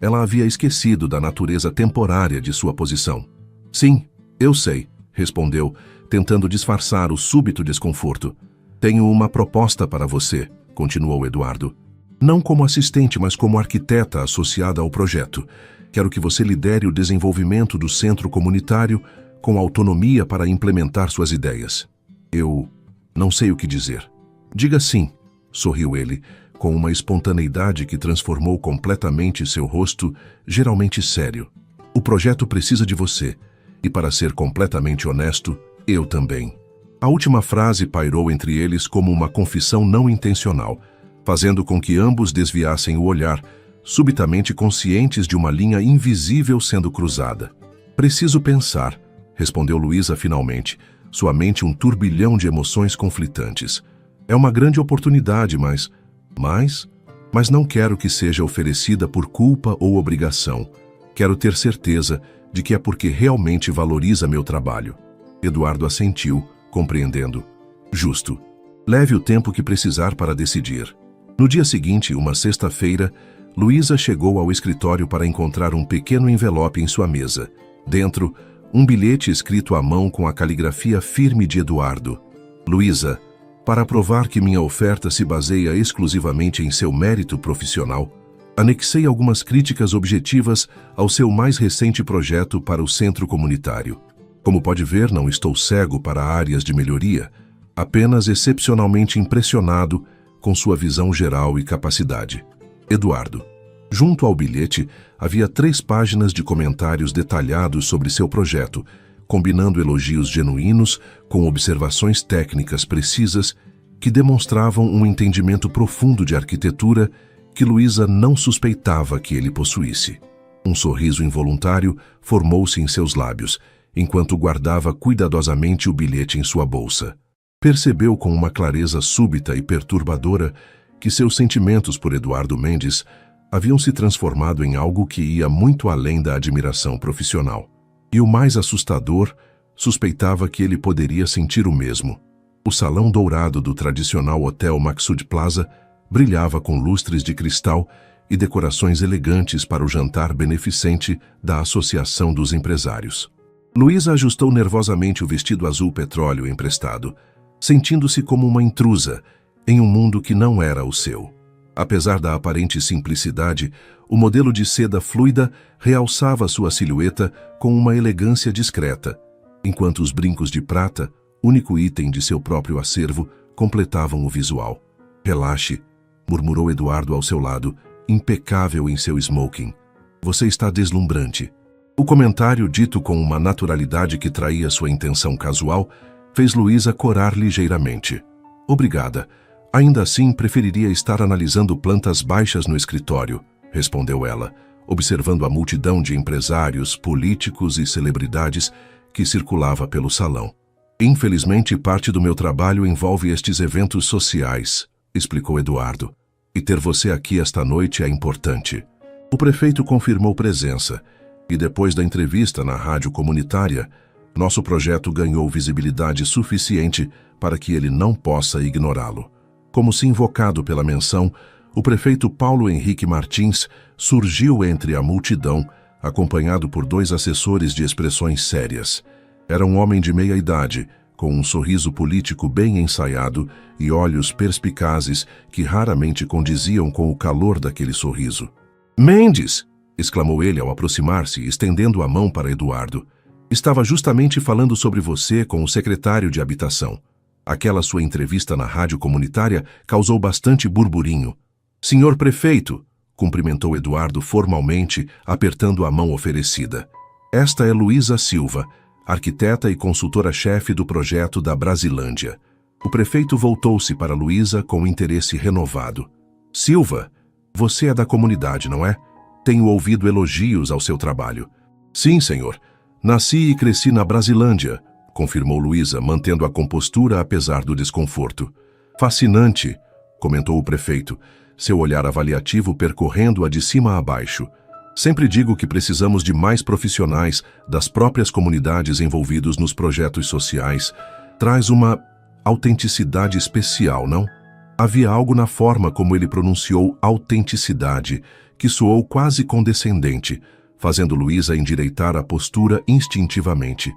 ela havia esquecido da natureza temporária de sua posição. Sim, eu sei, respondeu, tentando disfarçar o súbito desconforto. Tenho uma proposta para você, continuou Eduardo. Não como assistente, mas como arquiteta associada ao projeto. Quero que você lidere o desenvolvimento do centro comunitário com autonomia para implementar suas ideias. Eu não sei o que dizer. Diga sim, sorriu ele, com uma espontaneidade que transformou completamente seu rosto, geralmente sério. O projeto precisa de você, e para ser completamente honesto, eu também. A última frase pairou entre eles como uma confissão não intencional, fazendo com que ambos desviassem o olhar, subitamente conscientes de uma linha invisível sendo cruzada. Preciso pensar, respondeu Luísa finalmente, sua mente um turbilhão de emoções conflitantes. É uma grande oportunidade, mas não quero que seja oferecida por culpa ou obrigação. Quero ter certeza de que é porque realmente valoriza meu trabalho. Eduardo assentiu, compreendendo. Justo. Leve o tempo que precisar para decidir. No dia seguinte, uma sexta-feira, Luísa chegou ao escritório para encontrar um pequeno envelope em sua mesa. Dentro, um bilhete escrito à mão com a caligrafia firme de Eduardo. Luísa, para provar que minha oferta se baseia exclusivamente em seu mérito profissional, anexei algumas críticas objetivas ao seu mais recente projeto para o centro comunitário. Como pode ver, não estou cego para áreas de melhoria, apenas excepcionalmente impressionado com sua visão geral e capacidade. Eduardo. Junto ao bilhete, havia 3 páginas de comentários detalhados sobre seu projeto, combinando elogios genuínos com observações técnicas precisas que demonstravam um entendimento profundo de arquitetura que Luísa não suspeitava que ele possuísse. Um sorriso involuntário formou-se em seus lábios, enquanto guardava cuidadosamente o bilhete em sua bolsa. Percebeu com uma clareza súbita e perturbadora que seus sentimentos por Eduardo Mendes haviam se transformado em algo que ia muito além da admiração profissional. E o mais assustador, suspeitava que ele poderia sentir o mesmo. O salão dourado do tradicional Hotel Maksud Plaza brilhava com lustres de cristal e decorações elegantes para o jantar beneficente da Associação dos Empresários. Luísa ajustou nervosamente o vestido azul petróleo emprestado, sentindo-se como uma intrusa em um mundo que não era o seu. Apesar da aparente simplicidade, o modelo de seda fluida realçava sua silhueta com uma elegância discreta, enquanto os brincos de prata, único item de seu próprio acervo, completavam o visual. "Relaxe", murmurou Eduardo ao seu lado, impecável em seu smoking. "Você está deslumbrante." O comentário, dito com uma naturalidade que traía sua intenção casual, fez Luísa corar ligeiramente. "Obrigada. Ainda assim, preferiria estar analisando plantas baixas no escritório", respondeu ela, observando a multidão de empresários, políticos e celebridades que circulava pelo salão. "Infelizmente, parte do meu trabalho envolve estes eventos sociais", explicou Eduardo. "E ter você aqui esta noite é importante." O prefeito confirmou presença, e depois da entrevista na rádio comunitária, nosso projeto ganhou visibilidade suficiente para que ele não possa ignorá-lo. Como se invocado pela menção, o prefeito Paulo Henrique Martins surgiu entre a multidão, acompanhado por 2 assessores de expressões sérias. Era um homem de meia idade, com um sorriso político bem ensaiado e olhos perspicazes que raramente condiziam com o calor daquele sorriso. "Mendes!" exclamou ele ao aproximar-se, estendendo a mão para Eduardo. "Estava justamente falando sobre você com o secretário de Habitação. Aquela sua entrevista na rádio comunitária causou bastante burburinho." "Senhor prefeito", cumprimentou Eduardo formalmente, apertando a mão oferecida. "Esta é Luísa Silva, arquiteta e consultora-chefe do projeto da Brasilândia." O prefeito voltou-se para Luísa com interesse renovado. "Silva, você é da comunidade, não é? Tenho ouvido elogios ao seu trabalho." "Sim, senhor. Nasci e cresci na Brasilândia", confirmou Luísa, mantendo a compostura apesar do desconforto. "Fascinante", comentou o prefeito, seu olhar avaliativo percorrendo-a de cima a baixo. "Sempre digo que precisamos de mais profissionais das próprias comunidades envolvidos nos projetos sociais. Traz uma autenticidade especial, não?" Havia algo na forma como ele pronunciou autenticidade, que soou quase condescendente, fazendo Luísa endireitar a postura instintivamente.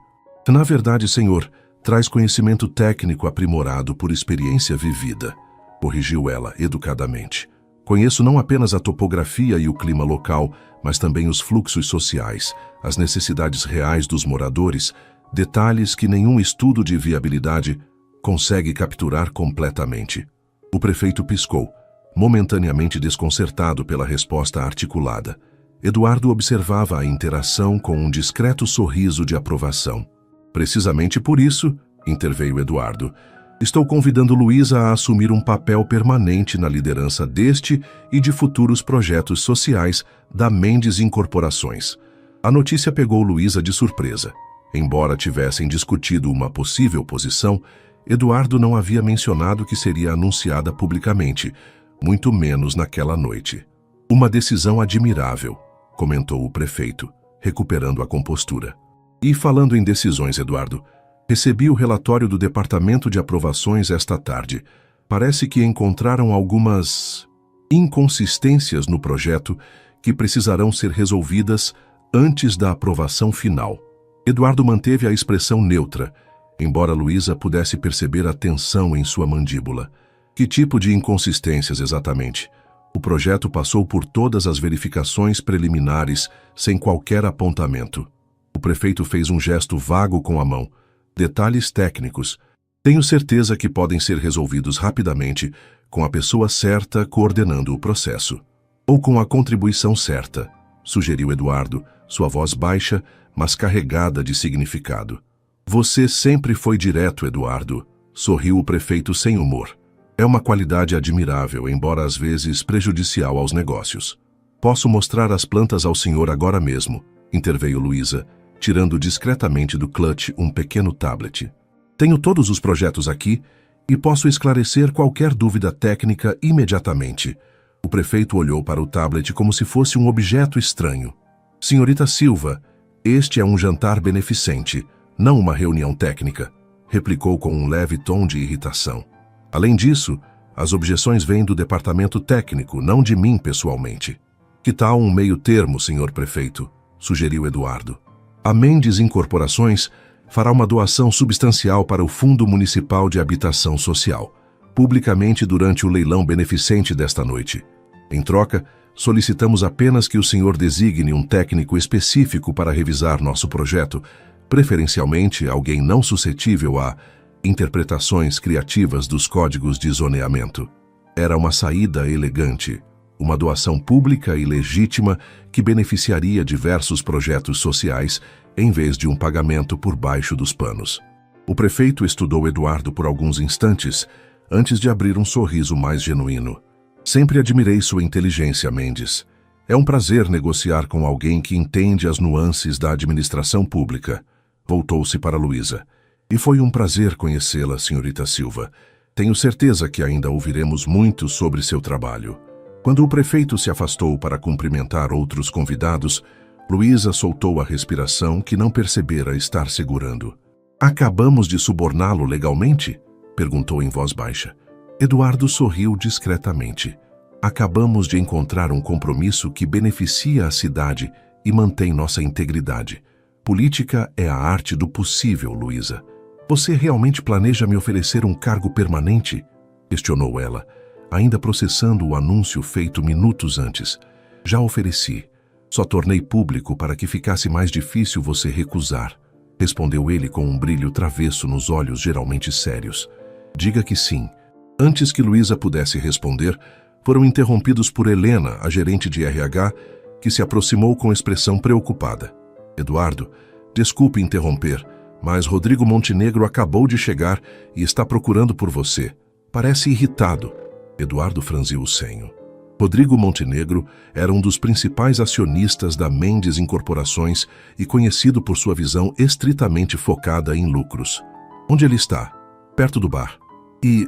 "Na verdade, senhor, traz conhecimento técnico aprimorado por experiência vivida", corrigiu ela educadamente. "Conheço não apenas a topografia e o clima local, mas também os fluxos sociais, as necessidades reais dos moradores, detalhes que nenhum estudo de viabilidade consegue capturar completamente." O prefeito piscou, momentaneamente desconcertado pela resposta articulada. Eduardo observava a interação com um discreto sorriso de aprovação. "Precisamente por isso", interveio Eduardo, "estou convidando Luísa a assumir um papel permanente na liderança deste e de futuros projetos sociais da Mendes Incorporações." A notícia pegou Luísa de surpresa. Embora tivessem discutido uma possível posição, Eduardo não havia mencionado que seria anunciada publicamente, muito menos naquela noite. "Uma decisão admirável", comentou o prefeito, recuperando a compostura. "E falando em decisões, Eduardo, recebi o relatório do Departamento de Aprovações esta tarde. Parece que encontraram algumas inconsistências no projeto que precisarão ser resolvidas antes da aprovação final." Eduardo manteve a expressão neutra, embora Luísa pudesse perceber a tensão em sua mandíbula. "Que tipo de inconsistências exatamente?" O projeto passou por todas as verificações preliminares, sem qualquer apontamento. O prefeito fez um gesto vago com a mão. "Detalhes técnicos. Tenho certeza que podem ser resolvidos rapidamente, com a pessoa certa coordenando o processo." "Ou com a contribuição certa", sugeriu Eduardo, sua voz baixa, mas carregada de significado. Você sempre foi direto, Eduardo, sorriu o prefeito sem humor. É uma qualidade admirável, embora às vezes prejudicial aos negócios. Posso mostrar as plantas ao senhor agora mesmo, interveio Luísa, tirando discretamente do clutch um pequeno tablet. Tenho todos os projetos aqui e posso esclarecer qualquer dúvida técnica imediatamente. O prefeito olhou para o tablet como se fosse um objeto estranho. Senhorita Silva, este é um jantar beneficente, não uma reunião técnica, replicou com um leve tom de irritação. Além disso, as objeções vêm do departamento técnico, não de mim pessoalmente. Que tal um meio termo, senhor prefeito? Sugeriu Eduardo. A Mendes Incorporações fará uma doação substancial para o Fundo Municipal de Habitação Social, publicamente durante o leilão beneficente desta noite. Em troca, solicitamos apenas que o senhor designe um técnico específico para revisar nosso projeto, preferencialmente alguém não suscetível a interpretações criativas dos códigos de zoneamento. Era uma saída elegante, uma doação pública e legítima que beneficiaria diversos projetos sociais em vez de um pagamento por baixo dos panos. O prefeito estudou Eduardo por alguns instantes antes de abrir um sorriso mais genuíno. Sempre admirei sua inteligência, Mendes. É um prazer negociar com alguém que entende as nuances da administração pública. Voltou-se para Luísa. E foi um prazer conhecê-la, senhorita Silva. Tenho certeza que ainda ouviremos muito sobre seu trabalho. Quando o prefeito se afastou para cumprimentar outros convidados, Luísa soltou a respiração que não percebera estar segurando. Acabamos de suborná-lo legalmente? Perguntou em voz baixa. Eduardo sorriu discretamente. Acabamos de encontrar um compromisso que beneficia a cidade e mantém nossa integridade. Política é a arte do possível, Luísa. Você realmente planeja me oferecer um cargo permanente? Questionou ela, ainda processando o anúncio feito minutos antes. Já ofereci. Só tornei público para que ficasse mais difícil você recusar. Respondeu ele com um brilho travesso nos olhos geralmente sérios. Diga que sim. Antes que Luísa pudesse responder, foram interrompidos por Helena, a gerente de RH, que se aproximou com expressão preocupada. Eduardo, desculpe interromper, mas Rodrigo Montenegro acabou de chegar e está procurando por você. Parece irritado. Eduardo franziu o senho. Rodrigo Montenegro era um dos principais acionistas da Mendes Incorporações e conhecido por sua visão estritamente focada em lucros. Onde ele está? Perto do bar. E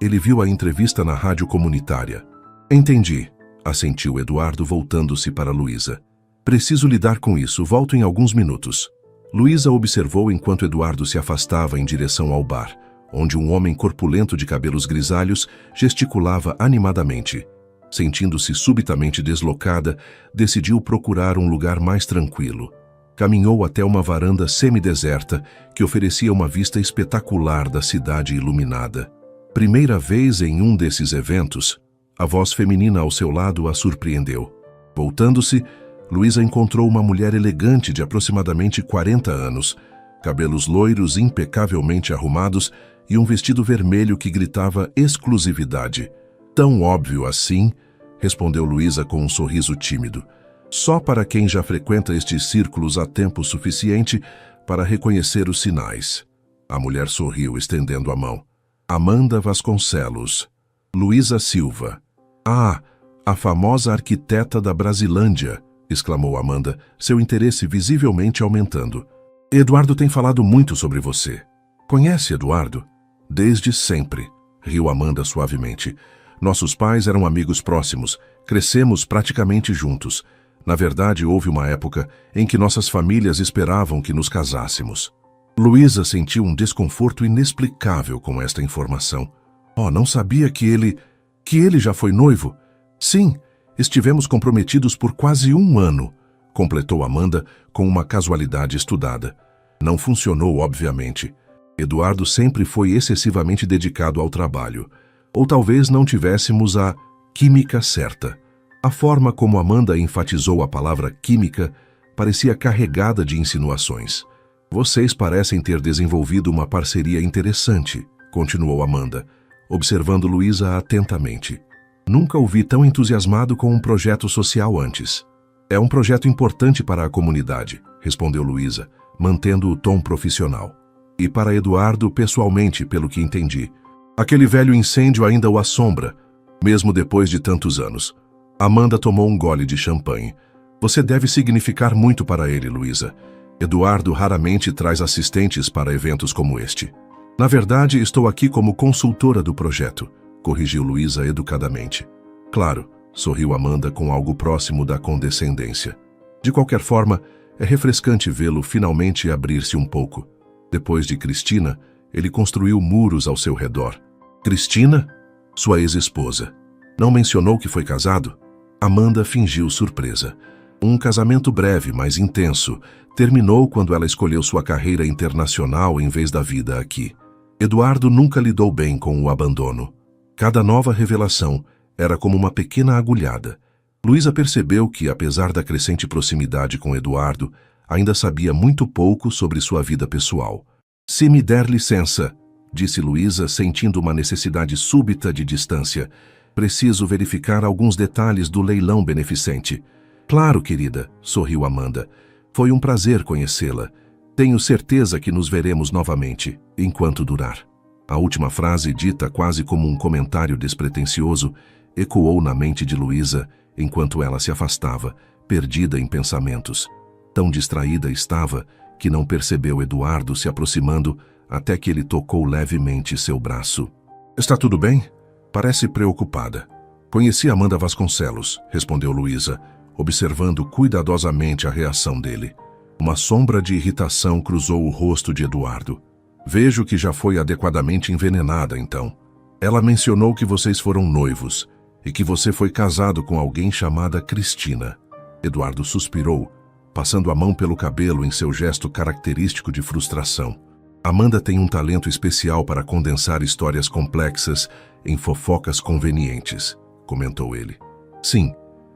ele viu a entrevista na rádio comunitária. Entendi, assentiu Eduardo, voltando-se para Luísa. Preciso lidar com isso, volto em alguns minutos. Luísa observou enquanto Eduardo se afastava em direção ao bar, onde um homem corpulento de cabelos grisalhos gesticulava animadamente. Sentindo-se subitamente deslocada, decidiu procurar um lugar mais tranquilo. Caminhou até uma varanda semideserta que oferecia uma vista espetacular da cidade iluminada. Primeira vez em um desses eventos, a voz feminina ao seu lado a surpreendeu. Voltando-se, Luísa encontrou uma mulher elegante de aproximadamente 40 anos, cabelos loiros impecavelmente arrumados e um vestido vermelho que gritava exclusividade. Tão óbvio assim, respondeu Luísa com um sorriso tímido. Só para quem já frequenta estes círculos há tempo suficiente para reconhecer os sinais. A mulher sorriu, estendendo a mão. Amanda Vasconcelos. Luísa Silva. Ah, a famosa arquiteta da Brasilândia, exclamou Amanda, seu interesse visivelmente aumentando. Eduardo tem falado muito sobre você. Conhece Eduardo? Desde sempre, riu Amanda suavemente. Nossos pais eram amigos próximos, crescemos praticamente juntos. Na verdade, houve uma época em que nossas famílias esperavam que nos casássemos. Luísa sentiu um desconforto inexplicável com esta informação. Oh, não sabia que ele já foi noivo? Sim, estivemos comprometidos por quase 1 ano, completou Amanda com uma casualidade estudada. Não funcionou, obviamente. Eduardo sempre foi excessivamente dedicado ao trabalho. Ou talvez não tivéssemos a química certa. A forma como Amanda enfatizou a palavra química parecia carregada de insinuações. Vocês parecem ter desenvolvido uma parceria interessante, continuou Amanda, observando Luísa atentamente. Nunca o vi tão entusiasmado com um projeto social antes. É um projeto importante para a comunidade, respondeu Luísa, mantendo o tom profissional. E para Eduardo, pessoalmente, pelo que entendi. Aquele velho incêndio ainda o assombra, mesmo depois de tantos anos. Amanda tomou um gole de champanhe. Você deve significar muito para ele, Luísa. Eduardo raramente traz assistentes para eventos como este. Na verdade, estou aqui como consultora do projeto, corrigiu Luísa educadamente. Claro, sorriu Amanda com algo próximo da condescendência. De qualquer forma, é refrescante vê-lo finalmente abrir-se um pouco. Depois de Cristina, ele construiu muros ao seu redor. Cristina? Sua ex-esposa. Não mencionou que foi casado? Amanda fingiu surpresa. Um casamento breve, mas intenso, terminou quando ela escolheu sua carreira internacional em vez da vida aqui. Eduardo nunca lidou bem com o abandono. Cada nova revelação era como uma pequena agulhada. Luísa percebeu que, apesar da crescente proximidade com Eduardo, ainda sabia muito pouco sobre sua vida pessoal. Se me der licença, disse Luísa, sentindo uma necessidade súbita de distância. Preciso verificar alguns detalhes do leilão beneficente. Claro, querida, sorriu Amanda. Foi um prazer conhecê-la. Tenho certeza que nos veremos novamente, enquanto durar. A última frase, dita quase como um comentário despretensioso, ecoou na mente de Luísa enquanto ela se afastava, perdida em pensamentos. Tão distraída estava que não percebeu Eduardo se aproximando até que ele tocou levemente seu braço. Está tudo bem? Parece preocupada. Conheci Amanda Vasconcelos, respondeu Luísa, observando cuidadosamente a reação dele. Uma sombra de irritação cruzou o rosto de Eduardo. Vejo que já foi adequadamente envenenada, então. Ela mencionou que vocês foram noivos e que você foi casado com alguém chamada Cristina. Eduardo suspirou, passando a mão pelo cabelo em seu gesto característico de frustração. Amanda tem um talento especial para condensar histórias complexas em fofocas convenientes, comentou ele. Sim,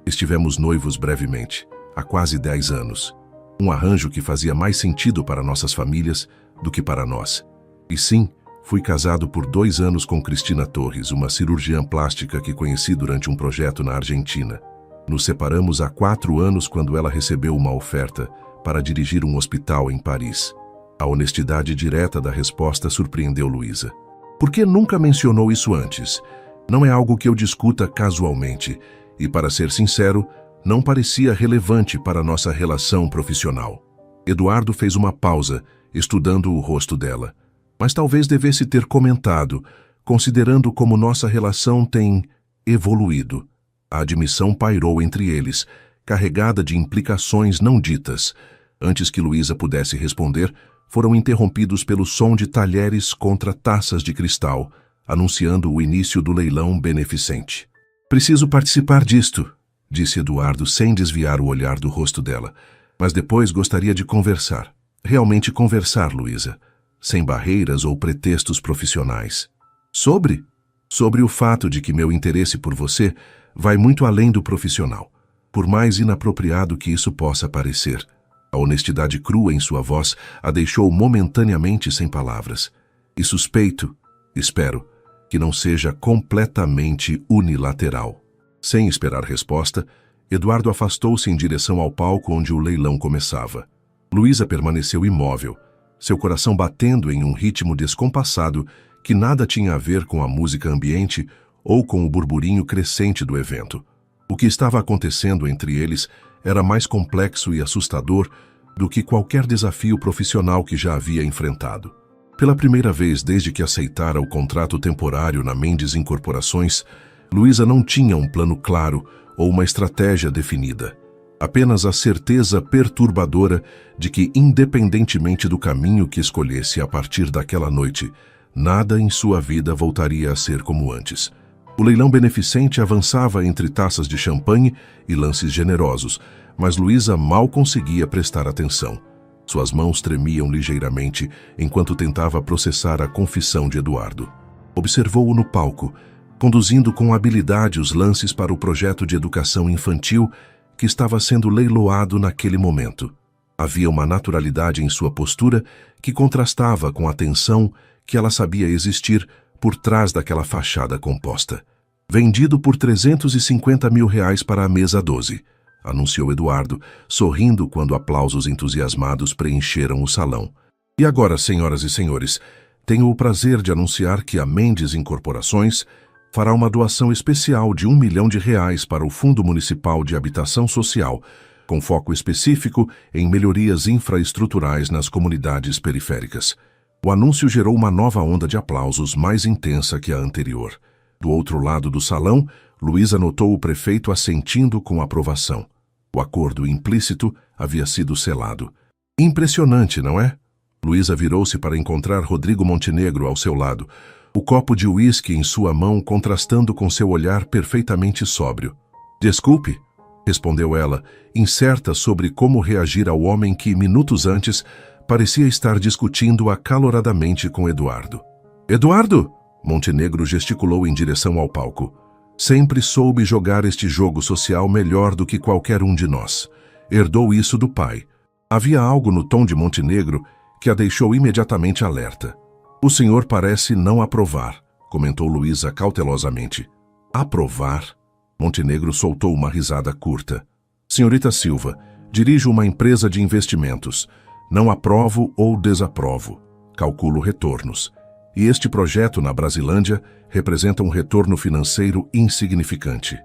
estivemos noivos brevemente, há quase 10 anos. Um arranjo que fazia mais sentido para nossas famílias do que para nós. E sim, fui casado por 2 anos com Cristina Torres, uma cirurgiã plástica que conheci durante um projeto na Argentina. Nos separamos há 4 anos quando ela recebeu uma oferta para dirigir um hospital em Paris. A honestidade direta da resposta surpreendeu Luísa. Por que nunca mencionou isso antes? Não é algo que eu discuta casualmente e, para ser sincero, não parecia relevante para nossa relação profissional. Eduardo fez uma pausa, estudando o rosto dela. Mas talvez devesse ter comentado, considerando como nossa relação tem evoluído. A admissão pairou entre eles, carregada de implicações não ditas. Antes que Luísa pudesse responder, foram interrompidos pelo som de talheres contra taças de cristal, anunciando o início do leilão beneficente. Preciso participar disto, disse Eduardo sem desviar o olhar do rosto dela. Mas depois gostaria de conversar. Realmente conversar, Luísa. Sem barreiras ou pretextos profissionais. Sobre? Sobre o fato de que meu interesse por você vai muito além do profissional. Por mais inapropriado que isso possa parecer. A honestidade crua em sua voz a deixou momentaneamente sem palavras. E suspeito, espero, que não seja completamente unilateral. Sem esperar resposta, Eduardo afastou-se em direção ao palco onde o leilão começava. Luísa permaneceu imóvel, seu coração batendo em um ritmo descompassado que nada tinha a ver com a música ambiente ou com o burburinho crescente do evento. O que estava acontecendo entre eles era mais complexo e assustador do que qualquer desafio profissional que já havia enfrentado. Pela primeira vez desde que aceitara o contrato temporário na Mendes Incorporações, Luísa não tinha um plano claro ou uma estratégia definida. Apenas a certeza perturbadora de que, independentemente do caminho que escolhesse a partir daquela noite, nada em sua vida voltaria a ser como antes. O leilão beneficente avançava entre taças de champanhe e lances generosos, mas Luísa mal conseguia prestar atenção. Suas mãos tremiam ligeiramente enquanto tentava processar a confissão de Eduardo. Observou-o no palco, conduzindo com habilidade os lances para o projeto de educação infantil que estava sendo leiloado naquele momento. Havia uma naturalidade em sua postura que contrastava com a tensão que ela sabia existir por trás daquela fachada composta. Vendido por R$ 350 mil para a mesa 12. anunciou Eduardo, sorrindo quando aplausos entusiasmados preencheram o salão. E agora, senhoras e senhores, tenho o prazer de anunciar que a Mendes Incorporações fará uma doação especial de R$1 milhão para o Fundo Municipal de Habitação Social, com foco específico em melhorias infraestruturais nas comunidades periféricas. O anúncio gerou uma nova onda de aplausos mais intensa que a anterior. Do outro lado do salão, Luísa notou o prefeito assentindo com aprovação. O acordo implícito havia sido selado. Impressionante, não é? Luísa virou-se para encontrar Rodrigo Montenegro ao seu lado, o copo de uísque em sua mão contrastando com seu olhar perfeitamente sóbrio. Desculpe, respondeu ela, incerta sobre como reagir ao homem que, minutos antes, parecia estar discutindo acaloradamente com Eduardo. Eduardo! Montenegro gesticulou em direção ao palco. Sempre soube jogar este jogo social melhor do que qualquer um de nós. Herdou isso do pai. Havia algo no tom de Montenegro que a deixou imediatamente alerta. O senhor parece não aprovar, comentou Luísa cautelosamente. Aprovar? Montenegro soltou uma risada curta. Senhorita Silva, dirijo uma empresa de investimentos. Não aprovo ou desaprovo. Calculo retornos. E este projeto na Brasilândia representa um retorno financeiro insignificante.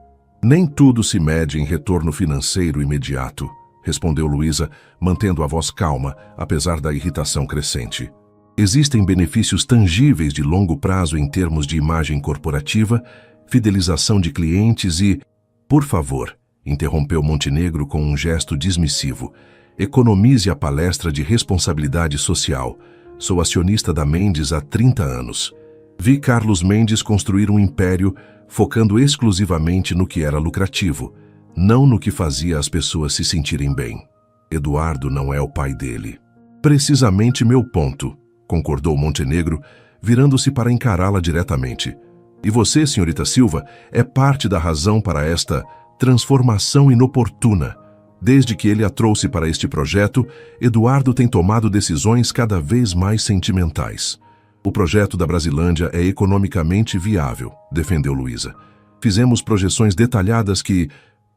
Nem tudo se mede em retorno financeiro imediato, respondeu Luísa, mantendo a voz calma, apesar da irritação crescente. Existem benefícios tangíveis de longo prazo em termos de imagem corporativa, fidelização de clientes e... Por favor, interrompeu Montenegro com um gesto dismissivo, economize a palestra de responsabilidade social. Sou acionista da Mendes há 30 anos. Vi Carlos Mendes construir um império focando exclusivamente no que era lucrativo, não no que fazia as pessoas se sentirem bem. Eduardo não é o pai dele. Precisamente meu ponto, concordou Montenegro, virando-se para encará-la diretamente. E você, senhorita Silva, é parte da razão para esta transformação inoportuna. Desde que ele a trouxe para este projeto, Eduardo tem tomado decisões cada vez mais sentimentais. O projeto da Brasilândia é economicamente viável, defendeu Luísa. Fizemos projeções detalhadas que...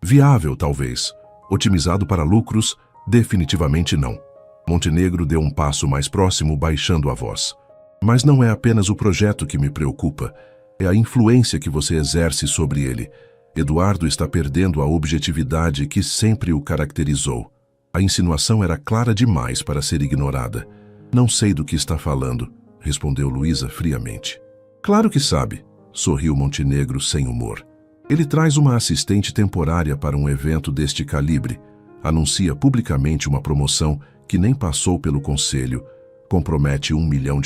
Viável, talvez. Otimizado para lucros, definitivamente não. Montenegro deu um passo mais próximo, baixando a voz. Mas não é apenas o projeto que me preocupa, é a influência que você exerce sobre ele. Eduardo está perdendo a objetividade que sempre o caracterizou. A insinuação era clara demais para ser ignorada. Não sei do que está falando, respondeu Luísa friamente. Claro que sabe, sorriu Montenegro sem humor. Ele traz uma assistente temporária para um evento deste calibre, anuncia publicamente uma promoção que nem passou pelo conselho, compromete R$1 milhão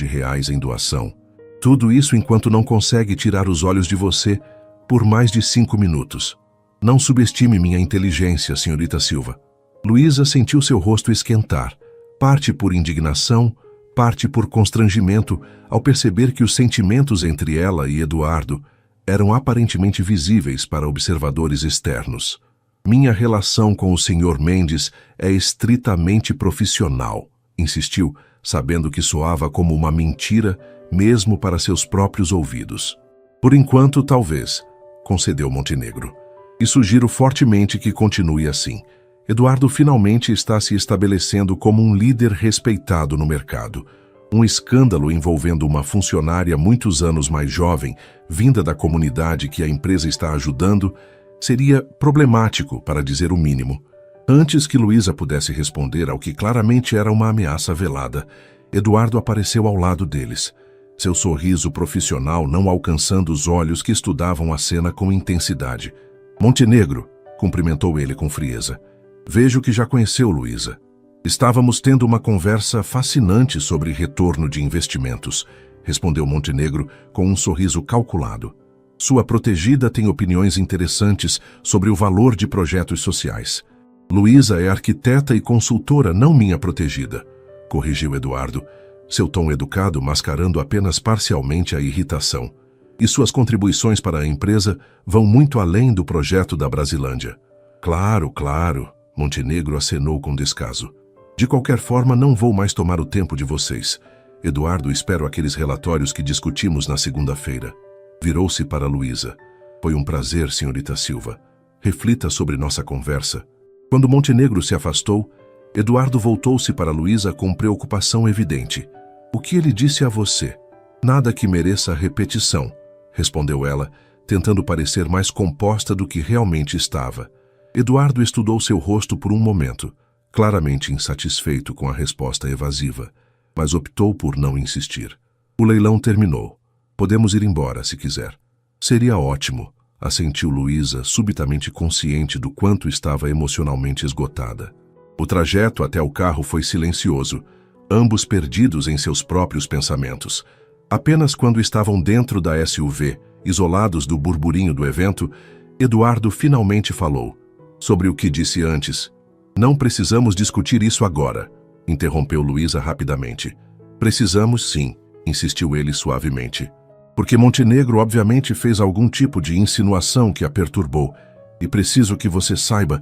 em doação. Tudo isso enquanto não consegue tirar os olhos de você por mais de 5 minutos. Não subestime minha inteligência, senhorita Silva. Luísa sentiu seu rosto esquentar, parte por indignação, parte por constrangimento, ao perceber que os sentimentos entre ela e Eduardo eram aparentemente visíveis para observadores externos. Minha relação com o Sr. Mendes é estritamente profissional, insistiu, sabendo que soava como uma mentira, mesmo para seus próprios ouvidos. Por enquanto, talvez, concedeu Montenegro. E sugiro fortemente que continue assim. Eduardo finalmente está se estabelecendo como um líder respeitado no mercado. Um escândalo envolvendo uma funcionária muitos anos mais jovem, vinda da comunidade que a empresa está ajudando, seria problemático, para dizer o mínimo. Antes que Luísa pudesse responder ao que claramente era uma ameaça velada, Eduardo apareceu ao lado deles, seu sorriso profissional não alcançando os olhos que estudavam a cena com intensidade. Montenegro, cumprimentou ele com frieza. Vejo que já conheceu Luísa. Estávamos tendo uma conversa fascinante sobre retorno de investimentos, respondeu Montenegro com um sorriso calculado. Sua protegida tem opiniões interessantes sobre o valor de projetos sociais. Luísa é arquiteta e consultora, não minha protegida, corrigiu Eduardo, seu tom educado mascarando apenas parcialmente a irritação. E suas contribuições para a empresa vão muito além do projeto da Brasilândia. Claro, claro, Montenegro acenou com descaso. De qualquer forma, não vou mais tomar o tempo de vocês. Eduardo, espero aqueles relatórios que discutimos na segunda-feira. Virou-se para Luísa. Foi um prazer, senhorita Silva. Reflita sobre nossa conversa. Quando Montenegro se afastou, Eduardo voltou-se para Luísa com preocupação evidente. "O que ele disse a você?" "Nada que mereça repetição", respondeu ela, tentando parecer mais composta do que realmente estava. Eduardo estudou seu rosto por um momento, claramente insatisfeito com a resposta evasiva, mas optou por não insistir. "O leilão terminou. Podemos ir embora, se quiser." "Seria ótimo", assentiu Luísa, subitamente consciente do quanto estava emocionalmente esgotada. O trajeto até o carro foi silencioso, ambos perdidos em seus próprios pensamentos. Apenas quando estavam dentro da SUV, isolados do burburinho do evento, Eduardo finalmente falou. "Sobre o que disse antes." "Não precisamos discutir isso agora", interrompeu Luísa rapidamente. "Precisamos sim", insistiu ele suavemente. "Porque Montenegro obviamente fez algum tipo de insinuação que a perturbou, e preciso que você saiba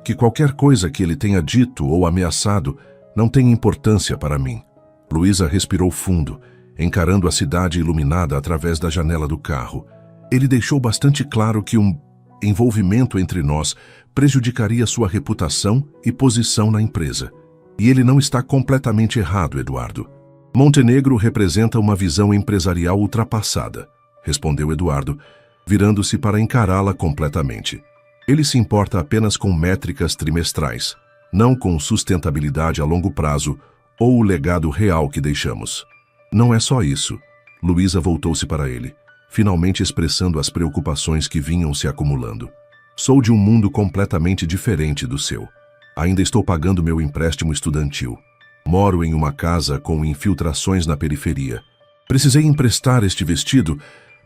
que qualquer coisa que ele tenha dito ou ameaçado não tem importância para mim." Luísa respirou fundo, encarando a cidade iluminada através da janela do carro. "Ele deixou bastante claro que um envolvimento entre nós prejudicaria sua reputação e posição na empresa. E ele não está completamente errado, Eduardo. Montenegro representa uma visão empresarial ultrapassada", respondeu Eduardo, virando-se para encará-la completamente. "Ele se importa apenas com métricas trimestrais, não com sustentabilidade a longo prazo ou o legado real que deixamos." "Não é só isso." Luísa voltou-se para ele, finalmente expressando as preocupações que vinham se acumulando. "Sou de um mundo completamente diferente do seu. Ainda estou pagando meu empréstimo estudantil. Moro em uma casa com infiltrações na periferia. Precisei emprestar este vestido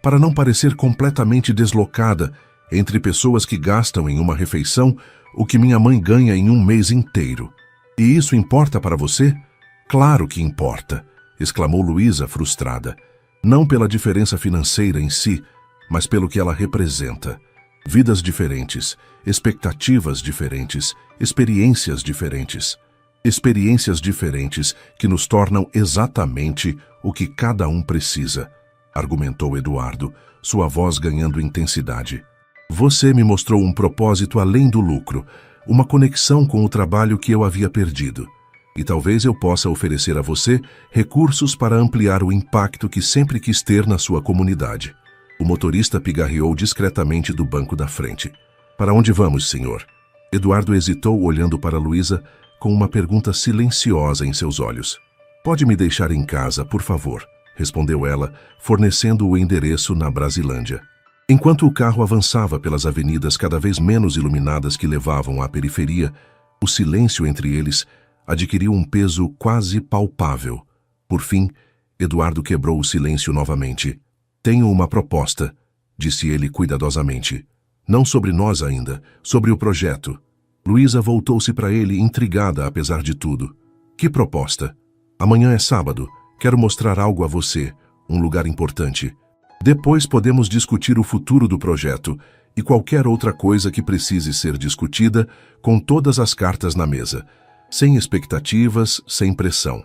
para não parecer completamente deslocada entre pessoas que gastam em uma refeição o que minha mãe ganha em um mês inteiro. E isso importa para você?" "Claro que importa", exclamou Luísa frustrada. "Não pela diferença financeira em si, mas pelo que ela representa. Vidas diferentes, expectativas diferentes, experiências diferentes. Experiências diferentes que nos tornam exatamente o que cada um precisa", argumentou Eduardo, sua voz ganhando intensidade. "Você me mostrou um propósito além do lucro, uma conexão com o trabalho que eu havia perdido. E talvez eu possa oferecer a você recursos para ampliar o impacto que sempre quis ter na sua comunidade." O motorista pigarreou discretamente do banco da frente. "Para onde vamos, senhor?" Eduardo hesitou, olhando para Luísa com uma pergunta silenciosa em seus olhos. "Pode me deixar em casa, por favor?" respondeu ela, fornecendo o endereço na Brasilândia. Enquanto o carro avançava pelas avenidas cada vez menos iluminadas que levavam à periferia, o silêncio entre eles adquiriu um peso quase palpável. Por fim, Eduardo quebrou o silêncio novamente. "Tenho uma proposta", disse ele cuidadosamente. "Não sobre nós ainda, sobre o projeto." Luísa voltou-se para ele, intrigada apesar de tudo. "Que proposta?" "Amanhã é sábado. Quero mostrar algo a você, um lugar importante. Depois podemos discutir o futuro do projeto e qualquer outra coisa que precise ser discutida, com todas as cartas na mesa, sem expectativas, sem pressão."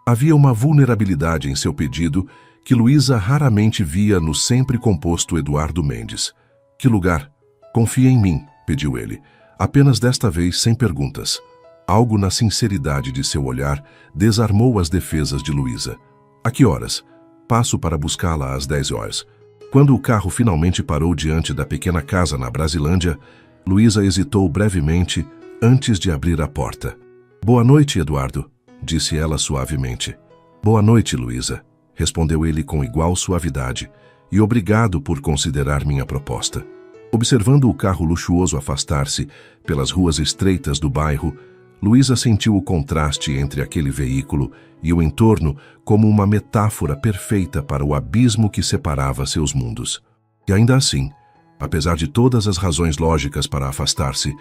Havia uma vulnerabilidade em seu pedido que Luísa raramente via no sempre composto Eduardo Mendes. "Que lugar?" "Confia em mim", pediu ele, apenas desta vez sem perguntas. Algo na sinceridade de seu olhar desarmou as defesas de Luísa. "A que horas?" "Passo para buscá-la às 10 horas." Quando o carro finalmente parou diante da pequena casa na Brasilândia, Luísa hesitou brevemente antes de abrir a porta. "Boa noite, Eduardo", disse ela suavemente. "Boa noite, Luísa", respondeu ele com igual suavidade, "e obrigado por considerar minha proposta." Observando o carro luxuoso afastar-se pelas ruas estreitas do bairro, Luísa sentiu o contraste entre aquele veículo e o entorno como uma metáfora perfeita para o abismo que separava seus mundos. E ainda assim, apesar de todas as razões lógicas para afastar-se,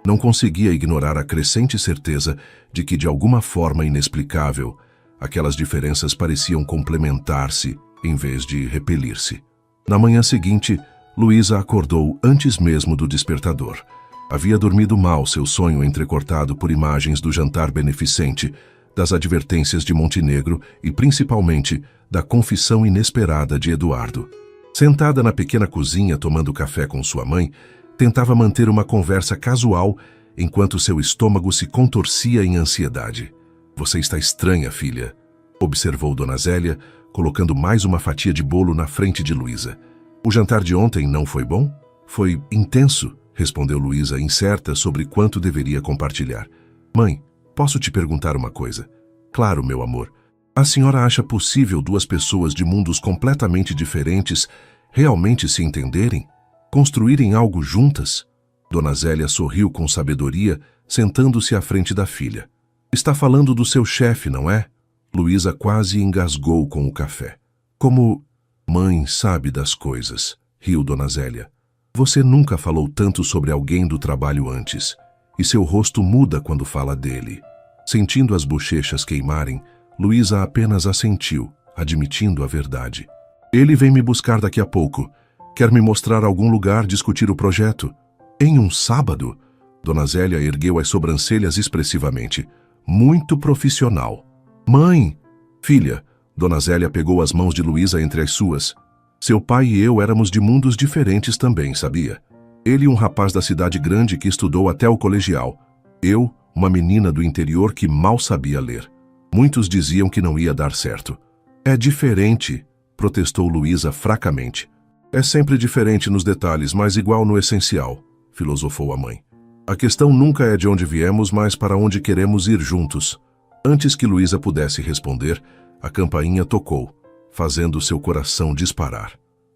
não conseguia ignorar a crescente certeza de que, de alguma forma inexplicável, aquelas diferenças pareciam complementar-se em vez de repelir-se. Na manhã seguinte, Luísa acordou antes mesmo do despertador. Havia dormido mal, seu sonho entrecortado por imagens do jantar beneficente, das advertências de Montenegro e, principalmente, da confissão inesperada de Eduardo. Sentada na pequena cozinha tomando café com sua mãe, tentava manter uma conversa casual enquanto seu estômago se contorcia em ansiedade. Você está estranha, filha, observou Dona Zélia, colocando mais uma fatia de bolo na frente de Luísa. O jantar de ontem não foi bom? Foi intenso, respondeu Luísa, incerta sobre quanto deveria compartilhar. Mãe, posso te perguntar uma coisa? Claro, meu amor. A senhora acha possível duas pessoas de mundos completamente diferentes realmente se entenderem? Construírem algo juntas? Dona Zélia sorriu com sabedoria, sentando-se à frente da filha. Está falando do seu chefe, não é? Luísa quase engasgou com o café. Como mãe sabe das coisas, riu Dona Zélia. Você nunca falou tanto sobre alguém do trabalho antes, e seu rosto muda quando fala dele. Sentindo as bochechas queimarem, Luísa apenas assentiu, admitindo a verdade. Ele vem me buscar daqui a pouco. Quer me mostrar algum lugar, discutir o projeto? Em um sábado? Dona Zélia ergueu as sobrancelhas expressivamente. Muito profissional. Mãe! Filha, Dona Zélia pegou as mãos de Luísa entre as suas. Seu pai e eu éramos de mundos diferentes também, sabia? Ele um rapaz da cidade grande que estudou até o colegial. Eu, uma menina do interior que mal sabia ler. Muitos diziam que não ia dar certo. É diferente, protestou Luísa fracamente. É sempre diferente nos detalhes, mas igual no essencial, filosofou a mãe. A questão nunca é de onde viemos, mas para onde queremos ir juntos. Antes que Luísa pudesse responder, a campainha tocou, fazendo seu coração disparar.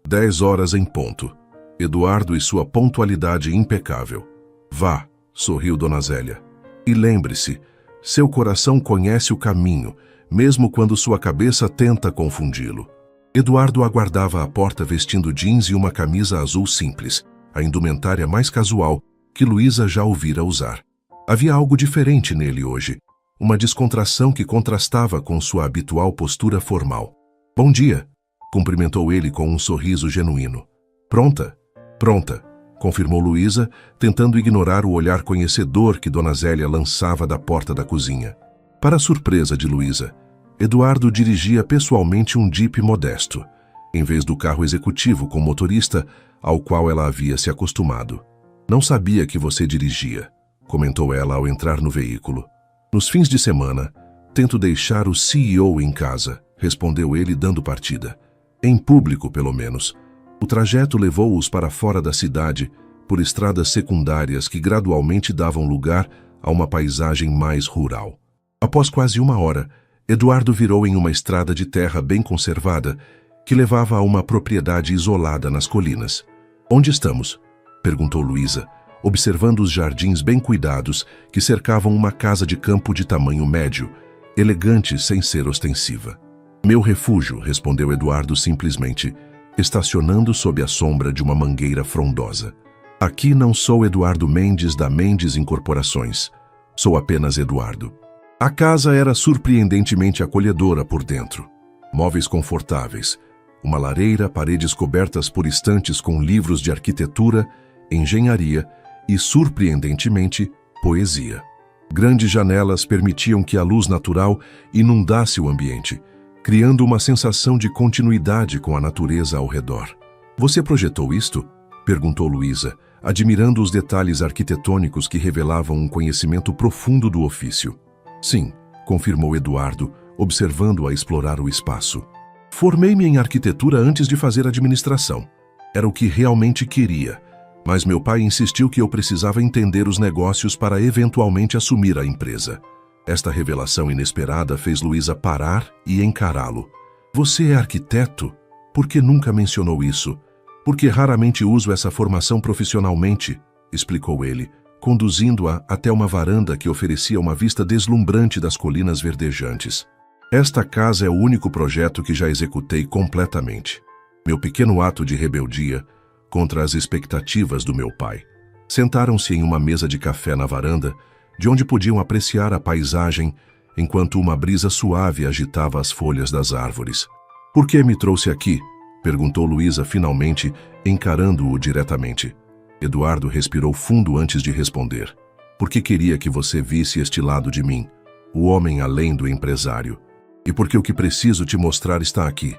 10 horas em ponto. Eduardo e sua pontualidade impecável. Vá, sorriu Dona Zélia. E lembre-se, seu coração conhece o caminho, mesmo quando sua cabeça tenta confundi-lo. Eduardo aguardava à porta vestindo jeans e uma camisa azul simples, a indumentária mais casual que Luísa já ouvira usar. Havia algo diferente nele hoje, uma descontração que contrastava com sua habitual postura formal. Bom dia, cumprimentou ele com um sorriso genuíno. Pronta? Pronta, confirmou Luísa, tentando ignorar o olhar conhecedor que Dona Zélia lançava da porta da cozinha. Para a surpresa de Luísa, Eduardo dirigia pessoalmente um Jeep modesto, em vez do carro executivo com motorista ao qual ela havia se acostumado. Não sabia que você dirigia, comentou ela ao entrar no veículo. Nos fins de semana, tento deixar o CEO em casa, respondeu ele dando partida. Em público, pelo menos. O trajeto levou-os para fora da cidade, por estradas secundárias que gradualmente davam lugar a uma paisagem mais rural. Após quase 1 hora, Eduardo virou em uma estrada de terra bem conservada, que levava a uma propriedade isolada nas colinas. Onde estamos? Perguntou Luísa, observando os jardins bem cuidados que cercavam uma casa de campo de tamanho médio, elegante sem ser ostensiva. Meu refúgio, respondeu Eduardo simplesmente, estacionando sob a sombra de uma mangueira frondosa. Aqui não sou Eduardo Mendes da Mendes Incorporações. Sou apenas Eduardo. A casa era surpreendentemente acolhedora por dentro. Móveis confortáveis, uma lareira, paredes cobertas por estantes com livros de arquitetura, engenharia e, surpreendentemente, poesia. Grandes janelas permitiam que a luz natural inundasse o ambiente, criando uma sensação de continuidade com a natureza ao redor. Você projetou isto? Perguntou Luísa, admirando os detalhes arquitetônicos que revelavam um conhecimento profundo do ofício. Sim, confirmou Eduardo, observando-a explorar o espaço. Formei-me em arquitetura antes de fazer administração. Era o que realmente queria, mas meu pai insistiu que eu precisava entender os negócios para eventualmente assumir a empresa. Esta revelação inesperada fez Luísa parar e encará-lo. Você é arquiteto? Por que nunca mencionou isso? Porque raramente uso essa formação profissionalmente, explicou ele, conduzindo-a até uma varanda que oferecia uma vista deslumbrante das colinas verdejantes. Esta casa é o único projeto que já executei completamente. Meu pequeno ato de rebeldia contra as expectativas do meu pai. Sentaram-se em uma mesa de café na varanda, de onde podiam apreciar a paisagem enquanto uma brisa suave agitava as folhas das árvores. Por que me trouxe aqui? Perguntou Luísa finalmente, encarando-o diretamente. Eduardo respirou fundo antes de responder. Porque queria que você visse este lado de mim, o homem além do empresário. E porque o que preciso te mostrar está aqui.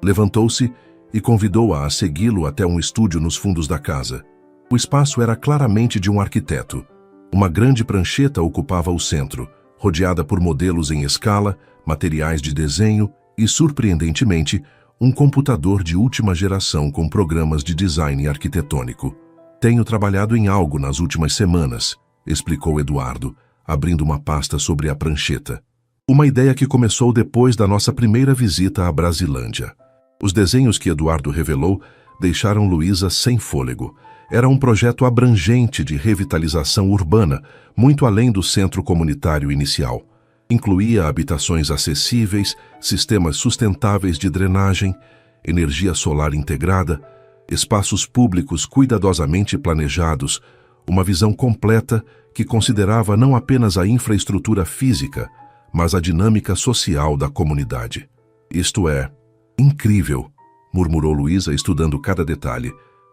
Levantou-se e convidou-a a segui-lo até um estúdio nos fundos da casa. O espaço era claramente de um arquiteto, Uma grande prancheta ocupava o centro, rodeada por modelos em escala, materiais de desenho e, surpreendentemente, um computador de última geração com programas de design arquitetônico. Tenho trabalhado em algo nas últimas semanas, explicou Eduardo, abrindo uma pasta sobre a prancheta. Uma ideia que começou depois da nossa primeira visita à Brasilândia. Os desenhos que Eduardo revelou deixaram Luísa sem fôlego. Era um projeto abrangente de revitalização urbana, muito além do centro comunitário inicial. Incluía habitações acessíveis, sistemas sustentáveis de drenagem, energia solar integrada, espaços públicos cuidadosamente planejados, uma visão completa que considerava não apenas a infraestrutura física, mas a dinâmica social da comunidade. Isto é incrível, murmurou Luísa, estudando cada detalhe.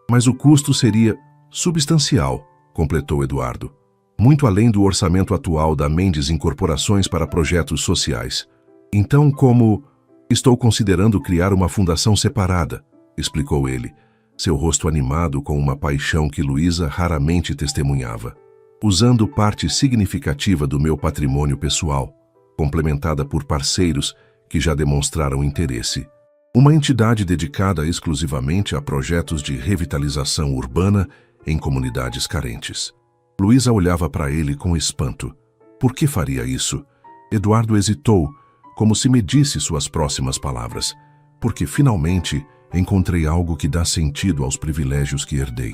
Mas o custo seria substancial, completou Eduardo. Muito além do orçamento atual da Mendes Incorporações para projetos sociais. Então, como... Estou considerando criar uma fundação separada, explicou ele, seu rosto animado com uma paixão que Luísa raramente testemunhava. Usando parte significativa do meu patrimônio pessoal, complementada por parceiros que já demonstraram interesse. Uma entidade dedicada exclusivamente a projetos de revitalização urbana em comunidades carentes. Luísa olhava para ele com espanto. Por que faria isso? Eduardo hesitou, como se medisse suas próximas palavras. Porque finalmente encontrei algo que dá sentido aos privilégios que herdei,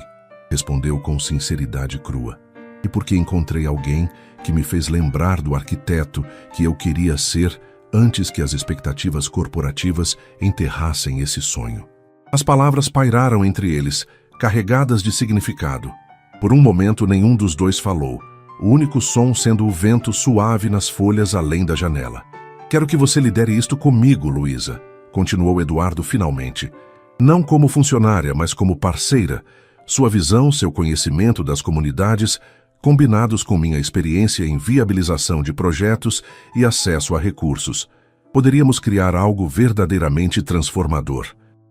respondeu com sinceridade crua. E porque encontrei alguém que me fez lembrar do arquiteto que eu queria ser antes que as expectativas corporativas enterrassem esse sonho. As palavras pairaram entre eles, carregadas de significado. Por um momento, nenhum dos dois falou, o único som sendo o vento suave nas folhas além da janela. Quero que você lidere isto comigo, Luísa, continuou Eduardo finalmente. Não como funcionária, mas como parceira. Sua visão, seu conhecimento das comunidades, combinados com minha experiência em viabilização de projetos e acesso a recursos, poderíamos criar algo verdadeiramente transformador.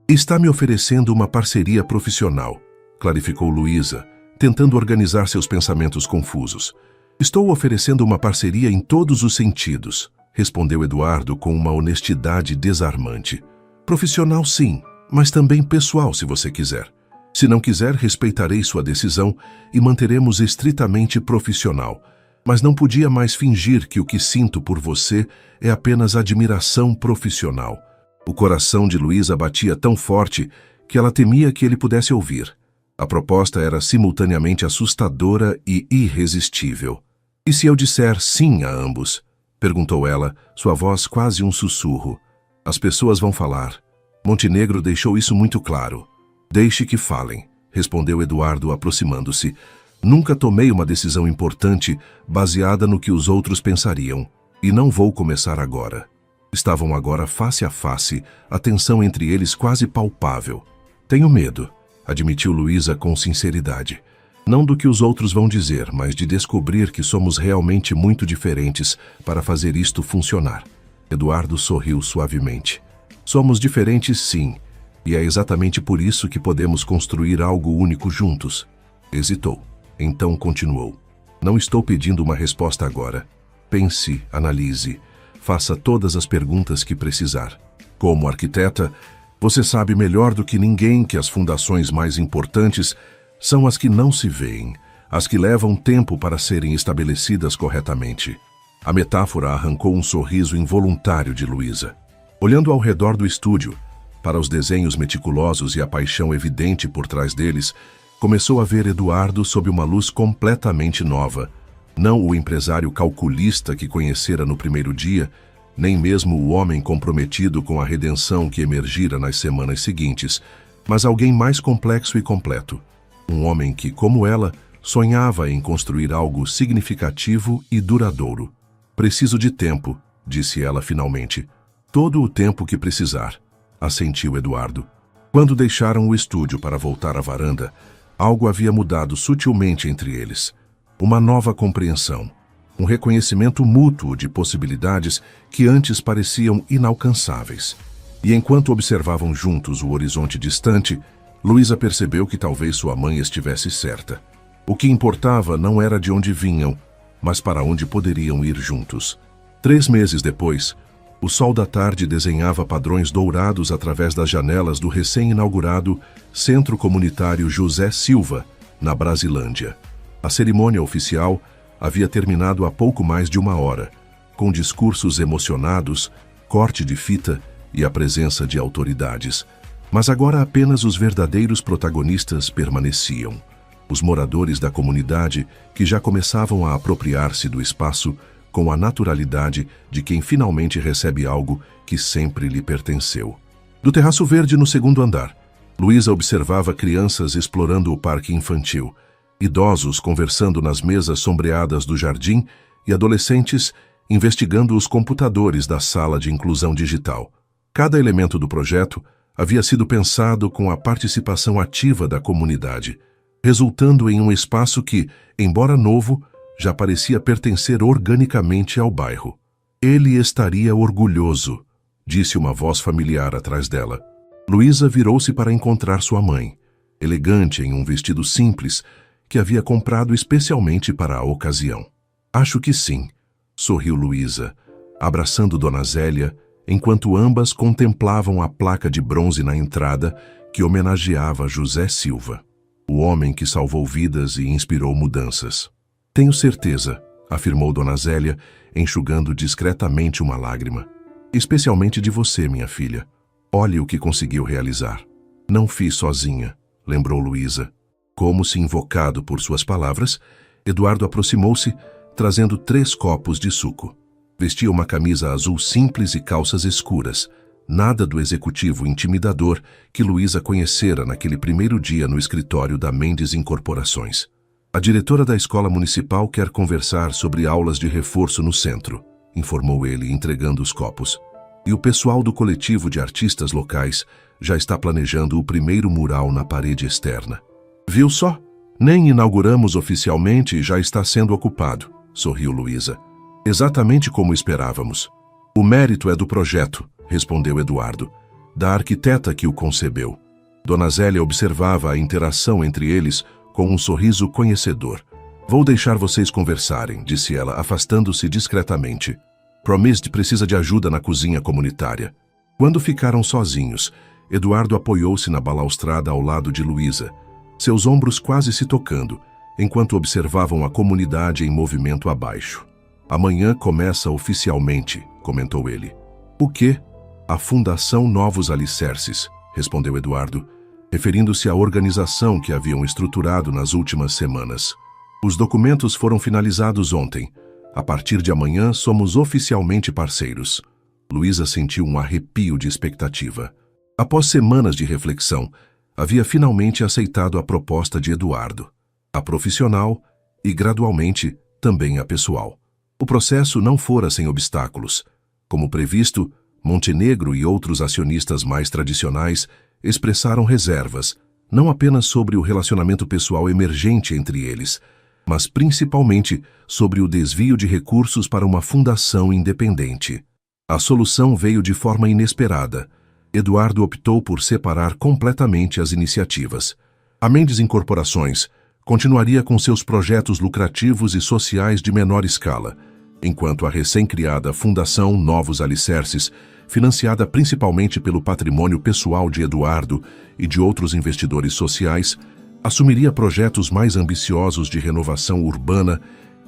Está me oferecendo uma parceria profissional, clarificou Luísa, tentando organizar seus pensamentos confusos. Estou oferecendo uma parceria em todos os sentidos, respondeu Eduardo com uma honestidade desarmante. Profissional sim, mas também pessoal se você quiser. Se não quiser, respeitarei sua decisão e manteremos estritamente profissional. Mas não podia mais fingir que o que sinto por você é apenas admiração profissional. O coração de Luísa batia tão forte que ela temia que ele pudesse ouvir. A proposta era simultaneamente assustadora e irresistível. E se eu disser sim a ambos? Perguntou ela, sua voz quase um sussurro. As pessoas vão falar. Montenegro deixou isso muito claro. Deixe que falem, respondeu Eduardo aproximando-se. Nunca tomei uma decisão importante baseada no que os outros pensariam, e não vou começar agora. Estavam agora face a face, a tensão entre eles quase palpável. Tenho medo, admitiu Luísa com sinceridade. Não do que os outros vão dizer, mas de descobrir que somos realmente muito diferentes para fazer isto funcionar. Eduardo sorriu suavemente. Somos diferentes sim, e é exatamente por isso que podemos construir algo único juntos. Hesitou. Então continuou. Não estou pedindo uma resposta agora. Pense, analise, faça todas as perguntas que precisar. Como arquiteta, você sabe melhor do que ninguém que as fundações mais importantes são as que não se veem, as que levam tempo para serem estabelecidas corretamente. A metáfora arrancou um sorriso involuntário de Luísa. Olhando ao redor do estúdio, para os desenhos meticulosos e a paixão evidente por trás deles, começou a ver Eduardo sob uma luz completamente nova. Não o empresário calculista que conhecera no primeiro dia, nem mesmo o homem comprometido com a redenção que emergira nas semanas seguintes, mas alguém mais complexo e completo. Um homem que, como ela, sonhava em construir algo significativo e duradouro. Preciso de tempo, disse ela finalmente. Todo o tempo que precisar, assentiu Eduardo. Quando deixaram o estúdio para voltar à varanda, algo havia mudado sutilmente entre eles. Uma nova compreensão, um reconhecimento mútuo de possibilidades que antes pareciam inalcançáveis. E enquanto observavam juntos o horizonte distante, Luísa percebeu que talvez sua mãe estivesse certa. O que importava não era de onde vinham, mas para onde poderiam ir juntos. 3 meses depois, o sol da tarde desenhava padrões dourados através das janelas do recém-inaugurado Centro Comunitário José Silva, na Brasilândia. A cerimônia oficial havia terminado há pouco mais de 1 hora, com discursos emocionados, corte de fita e a presença de autoridades. Mas agora apenas os verdadeiros protagonistas permaneciam. Os moradores da comunidade que já começavam a apropriar-se do espaço com a naturalidade de quem finalmente recebe algo que sempre lhe pertenceu. Do terraço verde no 2º andar, Luísa observava crianças explorando o parque infantil, idosos conversando nas mesas sombreadas do jardim e adolescentes investigando os computadores da sala de inclusão digital. Cada elemento do projeto havia sido pensado com a participação ativa da comunidade, resultando em um espaço que, embora novo, já parecia pertencer organicamente ao bairro. Ele estaria orgulhoso, disse uma voz familiar atrás dela. Luísa virou-se para encontrar sua mãe, elegante em um vestido simples que havia comprado especialmente para a ocasião. Acho que sim, sorriu Luísa, abraçando Dona Zélia, enquanto ambas contemplavam a placa de bronze na entrada que homenageava José Silva, o homem que salvou vidas e inspirou mudanças. Tenho certeza, afirmou Dona Zélia, enxugando discretamente uma lágrima. Especialmente de você, minha filha. Olhe o que conseguiu realizar. Não fiz sozinha, lembrou Luísa. Como se invocado por suas palavras, Eduardo aproximou-se, trazendo 3 copos de suco. Vestia uma camisa azul simples e calças escuras, nada do executivo intimidador que Luísa conhecera naquele primeiro dia no escritório da Mendes Incorporações. A diretora da escola municipal quer conversar sobre aulas de reforço no centro, informou ele, entregando os copos. E o pessoal do coletivo de artistas locais já está planejando o primeiro mural na parede externa. Viu só? Nem inauguramos oficialmente e já está sendo ocupado, sorriu Luísa. Exatamente como esperávamos. O mérito é do projeto, respondeu Eduardo, da arquiteta que o concebeu. Dona Zélia observava a interação entre eles com um sorriso conhecedor. Vou deixar vocês conversarem, disse ela, afastando-se discretamente. Promist precisa de ajuda na cozinha comunitária. Quando ficaram sozinhos, Eduardo apoiou-se na balaustrada ao lado de Luísa, seus ombros quase se tocando, enquanto observavam a comunidade em movimento abaixo. Amanhã começa oficialmente, comentou ele. O quê? A Fundação Novos Alicerces, respondeu Eduardo, referindo-se à organização que haviam estruturado nas últimas semanas. Os documentos foram finalizados ontem. A partir de amanhã, somos oficialmente parceiros. Luísa sentiu um arrepio de expectativa. Após semanas de reflexão, havia finalmente aceitado a proposta de Eduardo, a profissional e, gradualmente, também a pessoal. O processo não fora sem obstáculos. Como previsto, Montenegro e outros acionistas mais tradicionais expressaram reservas, não apenas sobre o relacionamento pessoal emergente entre eles, mas principalmente sobre o desvio de recursos para uma fundação independente. A solução veio de forma inesperada. Eduardo optou por separar completamente as iniciativas. A Mendes Incorporações continuaria com seus projetos lucrativos e sociais de menor escala, enquanto a recém-criada Fundação Novos Alicerces, financiada principalmente pelo patrimônio pessoal de Eduardo e de outros investidores sociais, assumiria projetos mais ambiciosos de renovação urbana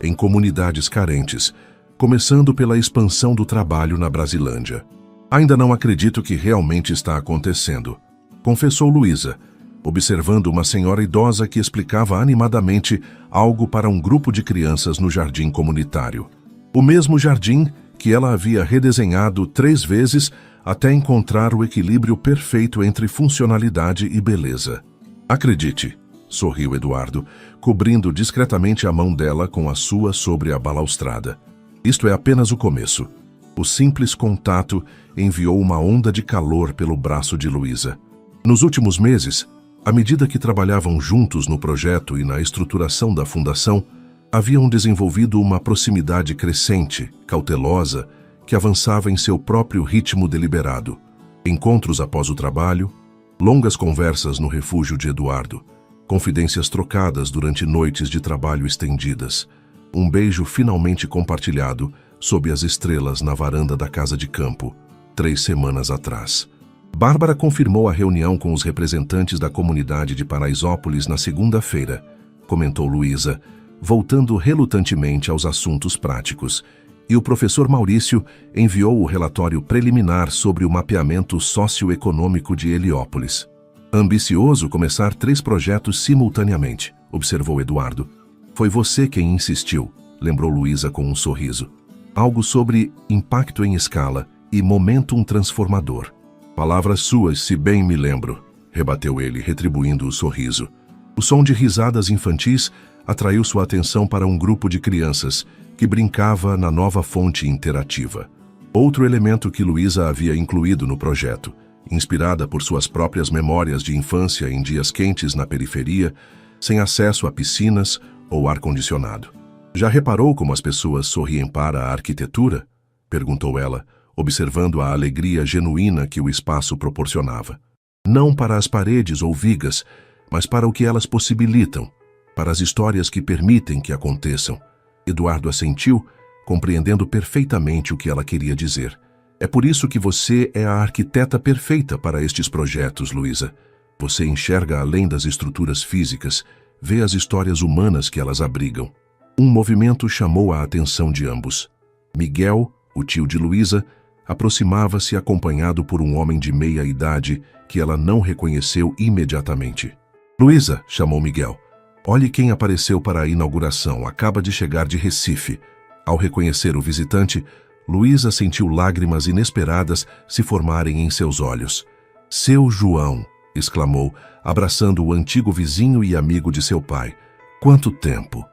em comunidades carentes, começando pela expansão do trabalho na Brasilândia. Ainda não acredito que realmente está acontecendo, confessou Luísa, observando uma senhora idosa que explicava animadamente algo para um grupo de crianças no jardim comunitário. O mesmo jardim que ela havia redesenhado 3 vezes até encontrar o equilíbrio perfeito entre funcionalidade e beleza. Acredite, sorriu Eduardo, cobrindo discretamente a mão dela com a sua sobre a balaustrada. Isto é apenas o começo. O simples contato enviou uma onda de calor pelo braço de Luísa. Nos últimos meses, à medida que trabalhavam juntos no projeto e na estruturação da fundação, haviam desenvolvido uma proximidade crescente, cautelosa, que avançava em seu próprio ritmo deliberado. Encontros após o trabalho, longas conversas no refúgio de Eduardo, Confidências trocadas durante noites de trabalho estendidas. Um beijo finalmente compartilhado sob as estrelas na varanda da casa de campo, 3 semanas atrás. Bárbara confirmou a reunião com os representantes da comunidade de Paraisópolis na segunda-feira, comentou Luísa, voltando relutantemente aos assuntos práticos, e o professor Maurício enviou o relatório preliminar sobre o mapeamento socioeconômico de Heliópolis. Ambicioso começar 3 projetos simultaneamente, observou Eduardo. Foi você quem insistiu, lembrou Luísa com um sorriso. Algo sobre impacto em escala e momentum transformador. Palavras suas, se bem me lembro, rebateu ele, retribuindo o sorriso. O som de risadas infantis atraiu sua atenção para um grupo de crianças que brincava na nova fonte interativa. Outro elemento que Luísa havia incluído no projeto, inspirada por suas próprias memórias de infância em dias quentes na periferia, sem acesso a piscinas ou ar-condicionado. Já reparou como as pessoas sorriem para a arquitetura? Perguntou ela, observando a alegria genuína que o espaço proporcionava. Não para as paredes ou vigas, mas para o que elas possibilitam, para as histórias que permitem que aconteçam. Eduardo assentiu, compreendendo perfeitamente o que ela queria dizer. É por isso que você é a arquiteta perfeita para estes projetos, Luísa. Você enxerga além das estruturas físicas, vê as histórias humanas que elas abrigam. Um movimento chamou a atenção de ambos. Miguel, o tio de Luísa, aproximava-se acompanhado por um homem de meia idade que ela não reconheceu imediatamente. Luísa, chamou Miguel. Olhe quem apareceu para a inauguração, acaba de chegar de Recife. Ao reconhecer o visitante, Luísa sentiu lágrimas inesperadas se formarem em seus olhos. Seu João, exclamou, abraçando o antigo vizinho e amigo de seu pai. Quanto tempo!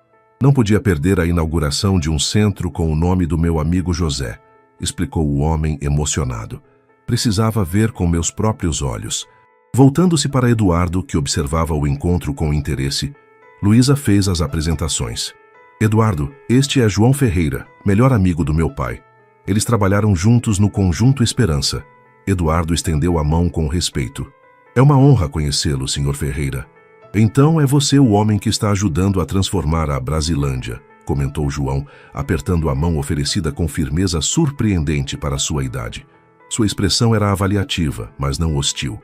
Não podia perder a inauguração de um centro com o nome do meu amigo José, explicou o homem emocionado. Precisava ver com meus próprios olhos. Voltando-se para Eduardo, que observava o encontro com interesse, Luísa fez as apresentações. Eduardo, este é João Ferreira, melhor amigo do meu pai. Eles trabalharam juntos no Conjunto Esperança. Eduardo estendeu a mão com respeito. É uma honra conhecê-lo, Sr. Ferreira. Então é você o homem que está ajudando a transformar a Brasilândia, comentou João, apertando a mão oferecida com firmeza surpreendente para sua idade. Sua expressão era avaliativa, mas não hostil.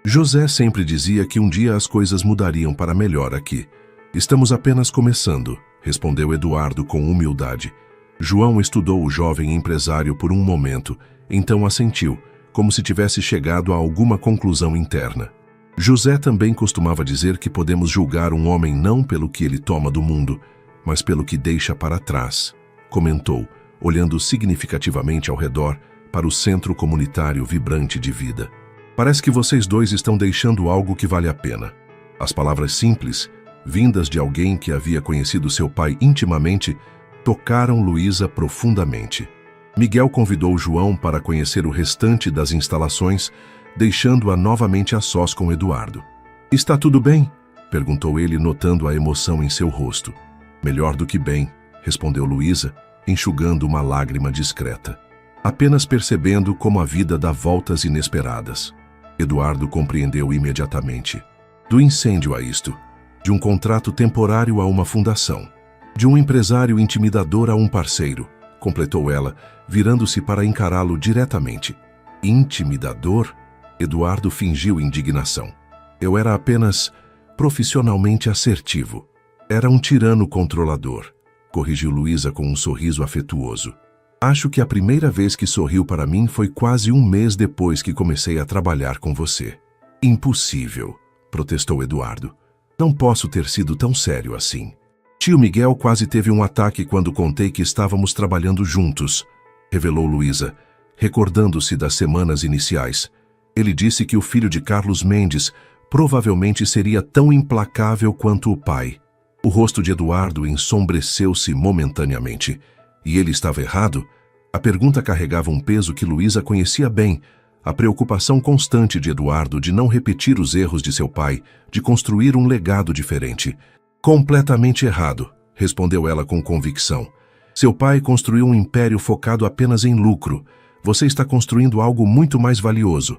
José sempre dizia que um dia as coisas mudariam para melhor aqui. Estamos apenas começando, respondeu Eduardo com humildade. João estudou o jovem empresário por um momento, então assentiu, como se tivesse chegado a alguma conclusão interna. José também costumava dizer que podemos julgar um homem não pelo que ele toma do mundo, mas pelo que deixa para trás, comentou, olhando significativamente ao redor para o centro comunitário vibrante de vida. Parece que vocês dois estão deixando algo que vale a pena. As palavras simples, vindas de alguém que havia conhecido seu pai intimamente, tocaram Luísa profundamente. Miguel convidou João para conhecer o restante das instalações, deixando-a novamente a sós com Eduardo. Está tudo bem? Perguntou ele, notando a emoção em seu rosto. Melhor do que bem, respondeu Luísa, enxugando uma lágrima discreta. Apenas percebendo como a vida dá voltas inesperadas. Eduardo compreendeu imediatamente. Do incêndio a isto, de um contrato temporário a uma fundação, de um empresário intimidador a um parceiro, completou ela, virando-se para encará-lo diretamente. Intimidador? Eduardo fingiu indignação. Eu era apenas profissionalmente assertivo. Era um tirano controlador, corrigiu Luísa com um sorriso afetuoso. Acho que a primeira vez que sorriu para mim foi quase um mês depois que comecei a trabalhar com você. Impossível, protestou Eduardo. Não posso ter sido tão sério assim. Tio Miguel quase teve um ataque quando contei que estávamos trabalhando juntos, revelou Luísa, recordando-se das semanas iniciais. Ele disse que o filho de Carlos Mendes provavelmente seria tão implacável quanto o pai. O rosto de Eduardo ensombreceu-se momentaneamente. E ele estava errado? A pergunta carregava um peso que Luísa conhecia bem, a preocupação constante de Eduardo de não repetir os erros de seu pai, de construir um legado diferente. Completamente errado, respondeu ela com convicção. Seu pai construiu um império focado apenas em lucro. Você está construindo algo muito mais valioso.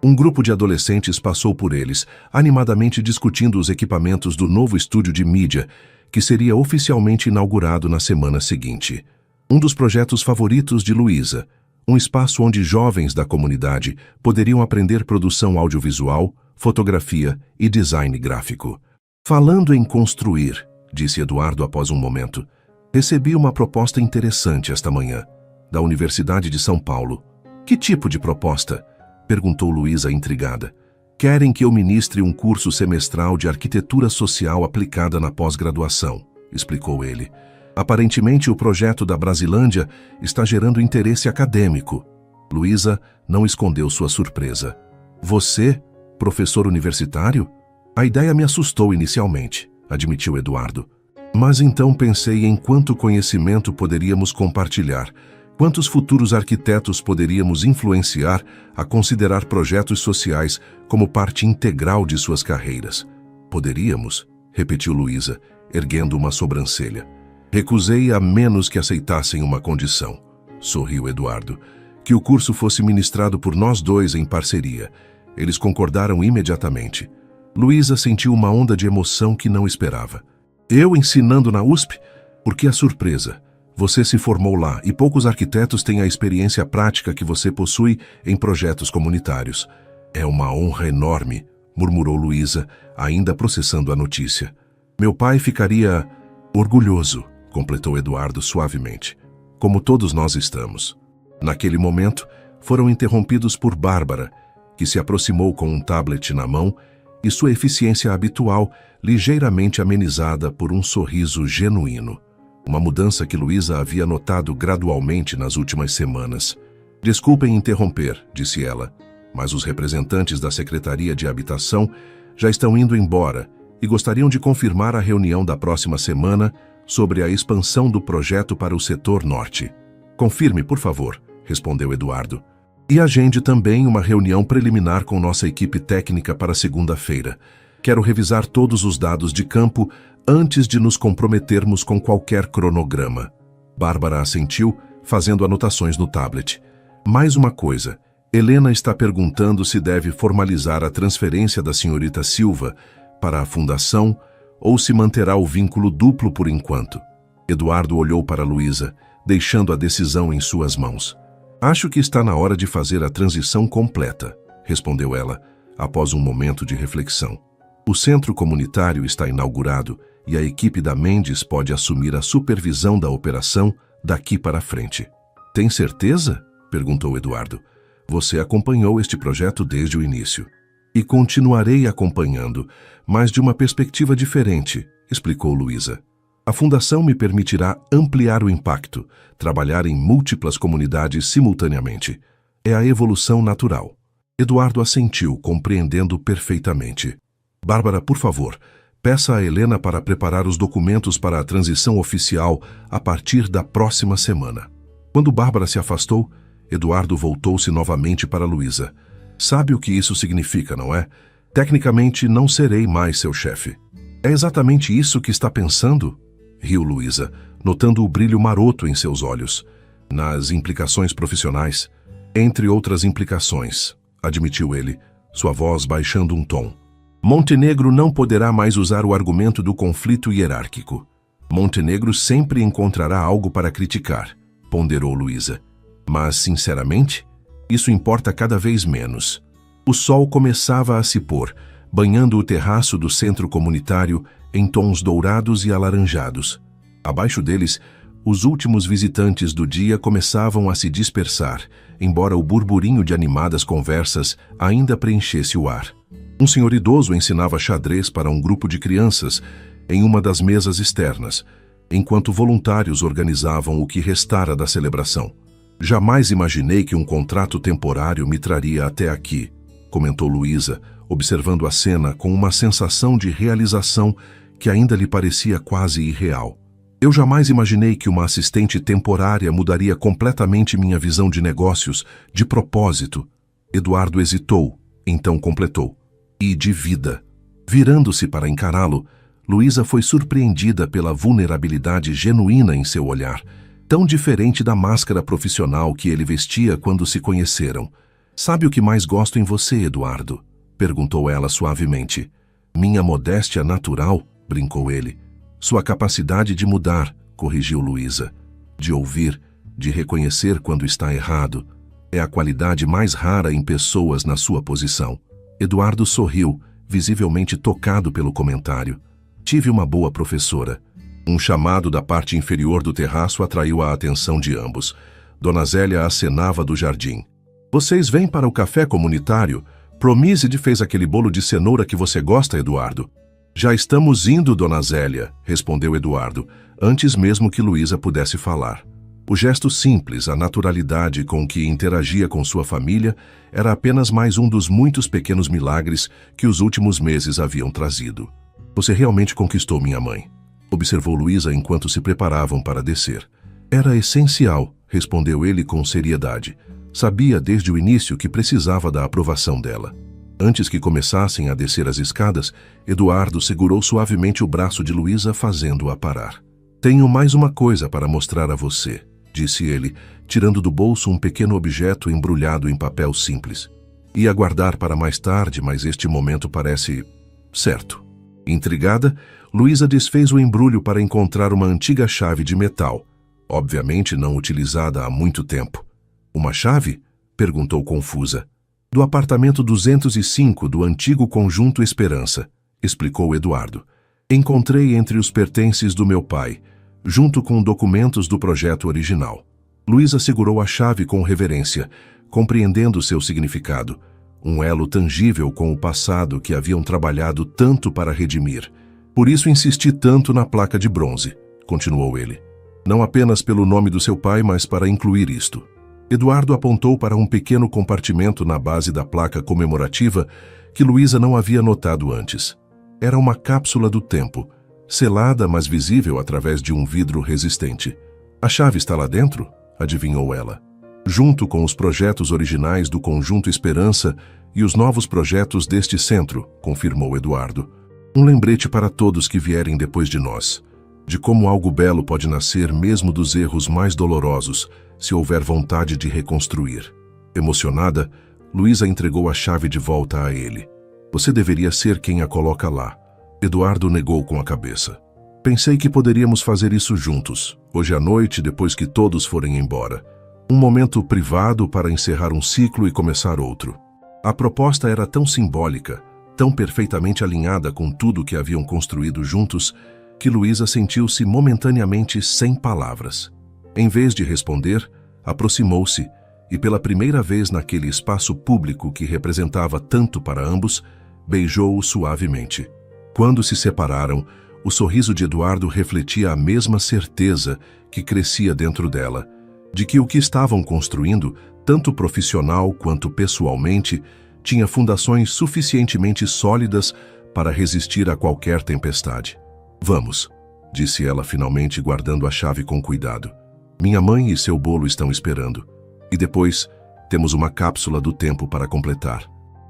Um grupo de adolescentes passou por eles, animadamente discutindo os equipamentos do novo estúdio de mídia, que seria oficialmente inaugurado na semana seguinte. Um dos projetos favoritos de Luísa, um espaço onde jovens da comunidade poderiam aprender produção audiovisual, fotografia e design gráfico. Falando em construir, disse Eduardo após um momento, recebi uma proposta interessante esta manhã, da Universidade de São Paulo. Que tipo de proposta? Perguntou Luísa intrigada. Querem que eu ministre um curso semestral de arquitetura social aplicada na pós-graduação, explicou ele. Aparentemente o projeto da Brasilândia está gerando interesse acadêmico. Luísa não escondeu sua surpresa. Você, professor universitário? A ideia me assustou inicialmente, admitiu Eduardo. Mas então pensei em quanto conhecimento poderíamos compartilhar, quantos futuros arquitetos poderíamos influenciar a considerar projetos sociais como parte integral de suas carreiras. Poderíamos, repetiu Luísa, erguendo uma sobrancelha. Recusei a menos que aceitassem uma condição, sorriu Eduardo, que o curso fosse ministrado por nós dois em parceria. Eles concordaram imediatamente. Luísa sentiu uma onda de emoção que não esperava. Eu ensinando na USP? Por que a surpresa? Você se formou lá e poucos arquitetos têm a experiência prática que você possui em projetos comunitários. É uma honra enorme, murmurou Luísa, ainda processando a notícia. Meu pai ficaria orgulhoso, completou Eduardo suavemente. Como todos nós estamos. Naquele momento, foram interrompidos por Bárbara, que se aproximou com um tablet na mão e sua eficiência habitual ligeiramente amenizada por um sorriso genuíno. Uma mudança que Luísa havia notado gradualmente nas últimas semanas. Desculpem interromper, disse ela, mas os representantes da Secretaria de Habitação já estão indo embora e gostariam de confirmar a reunião da próxima semana sobre a expansão do projeto para o setor norte. Confirme, por favor, respondeu Eduardo. E agende também uma reunião preliminar com nossa equipe técnica para segunda-feira. Quero revisar todos os dados de campo antes de nos comprometermos com qualquer cronograma. Bárbara assentiu, fazendo anotações no tablet. Mais uma coisa. Helena está perguntando se deve formalizar a transferência da senhorita Silva para a fundação ou se manterá o vínculo duplo por enquanto. Eduardo olhou para Luísa, deixando a decisão em suas mãos. Acho que está na hora de fazer a transição completa, respondeu ela, após um momento de reflexão. O centro comunitário está inaugurado e a equipe da Mendes pode assumir a supervisão da operação daqui para frente. Tem certeza? Perguntou Eduardo. Você acompanhou este projeto desde o início. E continuarei acompanhando, mas de uma perspectiva diferente, explicou Luísa. A fundação me permitirá ampliar o impacto, trabalhar em múltiplas comunidades simultaneamente. É a evolução natural. Eduardo assentiu, compreendendo perfeitamente. Bárbara, por favor, peça a Helena para preparar os documentos para a transição oficial a partir da próxima semana. Quando Bárbara se afastou, Eduardo voltou-se novamente para Luísa. Sabe o que isso significa, não é? Tecnicamente, não serei mais seu chefe. É exatamente isso que está pensando? Riu Luísa, notando o brilho maroto em seus olhos. Nas implicações profissionais. Entre outras implicações, admitiu ele, sua voz baixando um tom. Montenegro não poderá mais usar o argumento do conflito hierárquico. Montenegro sempre encontrará algo para criticar, ponderou Luísa. Mas, sinceramente, isso importa cada vez menos. O sol começava a se pôr, banhando o terraço do centro comunitário em tons dourados e alaranjados. Abaixo deles, os últimos visitantes do dia começavam a se dispersar, embora o burburinho de animadas conversas ainda preenchesse o ar. Um senhor idoso ensinava xadrez para um grupo de crianças em uma das mesas externas, enquanto voluntários organizavam o que restara da celebração. Jamais imaginei que um contrato temporário me traria até aqui, comentou Luísa, observando a cena com uma sensação de realização que ainda lhe parecia quase irreal. Eu jamais imaginei que uma assistente temporária mudaria completamente minha visão de negócios, de propósito. Eduardo hesitou, então completou. E de vida. Virando-se para encará-lo, Luísa foi surpreendida pela vulnerabilidade genuína em seu olhar, tão diferente da máscara profissional que ele vestia quando se conheceram. Sabe o que mais gosto em você, Eduardo? Perguntou ela suavemente. Minha modéstia natural, brincou ele. Sua capacidade de mudar, corrigiu Luísa. De ouvir, de reconhecer quando está errado. É a qualidade mais rara em pessoas na sua posição. Eduardo sorriu, visivelmente tocado pelo comentário. Tive uma boa professora. Um chamado da parte inferior do terraço atraiu a atenção de ambos. Dona Zélia acenava do jardim. Vocês vêm para o café comunitário? Promíside fez aquele bolo de cenoura que você gosta, Eduardo. Já estamos indo, Dona Zélia, respondeu Eduardo, antes mesmo que Luísa pudesse falar. O gesto simples, a naturalidade com que interagia com sua família, era apenas mais um dos muitos pequenos milagres que os últimos meses haviam trazido. Você realmente conquistou minha mãe, observou Luísa enquanto se preparavam para descer. Era essencial, respondeu ele com seriedade. Sabia desde o início que precisava da aprovação dela. Antes que começassem a descer as escadas, Eduardo segurou suavemente o braço de Luísa, fazendo-a parar. Tenho mais uma coisa para mostrar a você, disse ele, tirando do bolso um pequeno objeto embrulhado em papel simples. Ia guardar para mais tarde, mas este momento parece certo. Intrigada, Luísa desfez o embrulho para encontrar uma antiga chave de metal, obviamente não utilizada há muito tempo. Uma chave? Perguntou confusa. Do apartamento 205 do antigo Conjunto Esperança, explicou Eduardo. Encontrei entre os pertences do meu pai, junto com documentos do projeto original. Luísa segurou a chave com reverência, compreendendo seu significado, um elo tangível com o passado que haviam trabalhado tanto para redimir. Por isso insisti tanto na placa de bronze, continuou ele. Não apenas pelo nome do seu pai, mas para incluir isto. Eduardo apontou para um pequeno compartimento na base da placa comemorativa que Luísa não havia notado antes. Era uma cápsula do tempo, selada mas visível através de um vidro resistente. A chave está lá dentro? Adivinhou ela. Junto com os projetos originais do Conjunto Esperança e os novos projetos deste centro, confirmou Eduardo. Um lembrete para todos que vierem depois de nós, de como algo belo pode nascer mesmo dos erros mais dolorosos, se houver vontade de reconstruir. Emocionada, Luísa entregou a chave de volta a ele. Você deveria ser quem a coloca lá. Eduardo negou com a cabeça. Pensei que poderíamos fazer isso juntos, hoje à noite, depois que todos forem embora. Um momento privado para encerrar um ciclo e começar outro. A proposta era tão simbólica, tão perfeitamente alinhada com tudo que haviam construído juntos, que Luísa sentiu-se momentaneamente sem palavras. Em vez de responder, aproximou-se e, pela primeira vez naquele espaço público que representava tanto para ambos, beijou-o suavemente. Quando se separaram, o sorriso de Eduardo refletia a mesma certeza que crescia dentro dela, de que o que estavam construindo, tanto profissional quanto pessoalmente, tinha fundações suficientemente sólidas para resistir a qualquer tempestade. Vamos, disse ela finalmente, guardando a chave com cuidado. Minha mãe e seu bolo estão esperando. E depois, temos uma cápsula do tempo para completar.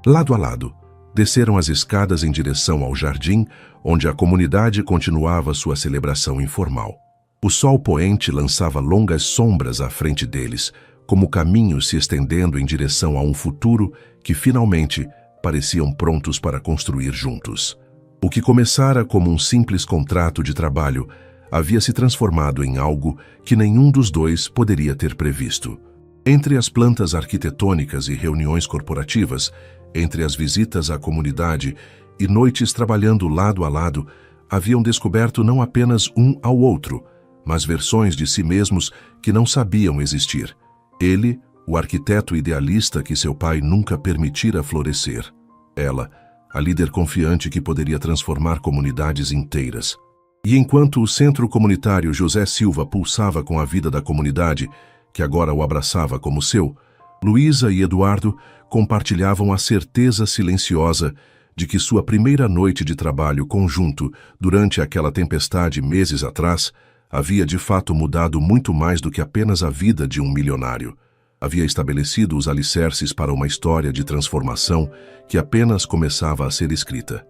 Lado a lado, desceram as escadas em direção ao jardim, onde a comunidade continuava sua celebração informal. O sol poente lançava longas sombras à frente deles, como caminhos se estendendo em direção a um futuro que, finalmente, pareciam prontos para construir juntos. O que começara como um simples contrato de trabalho havia se transformado em algo que nenhum dos dois poderia ter previsto. Entre as plantas arquitetônicas e reuniões corporativas, entre as visitas à comunidade e noites trabalhando lado a lado, haviam descoberto não apenas um ao outro, mas versões de si mesmos que não sabiam existir. Ele, o arquiteto idealista que seu pai nunca permitira florescer. Ela, a líder confiante que poderia transformar comunidades inteiras. E enquanto o centro comunitário José Silva pulsava com a vida da comunidade, que agora o abraçava como seu, Luísa e Eduardo compartilhavam a certeza silenciosa de que sua primeira noite de trabalho conjunto durante aquela tempestade meses atrás havia de fato mudado muito mais do que apenas a vida de um milionário. Havia estabelecido os alicerces para uma história de transformação que apenas começava a ser escrita.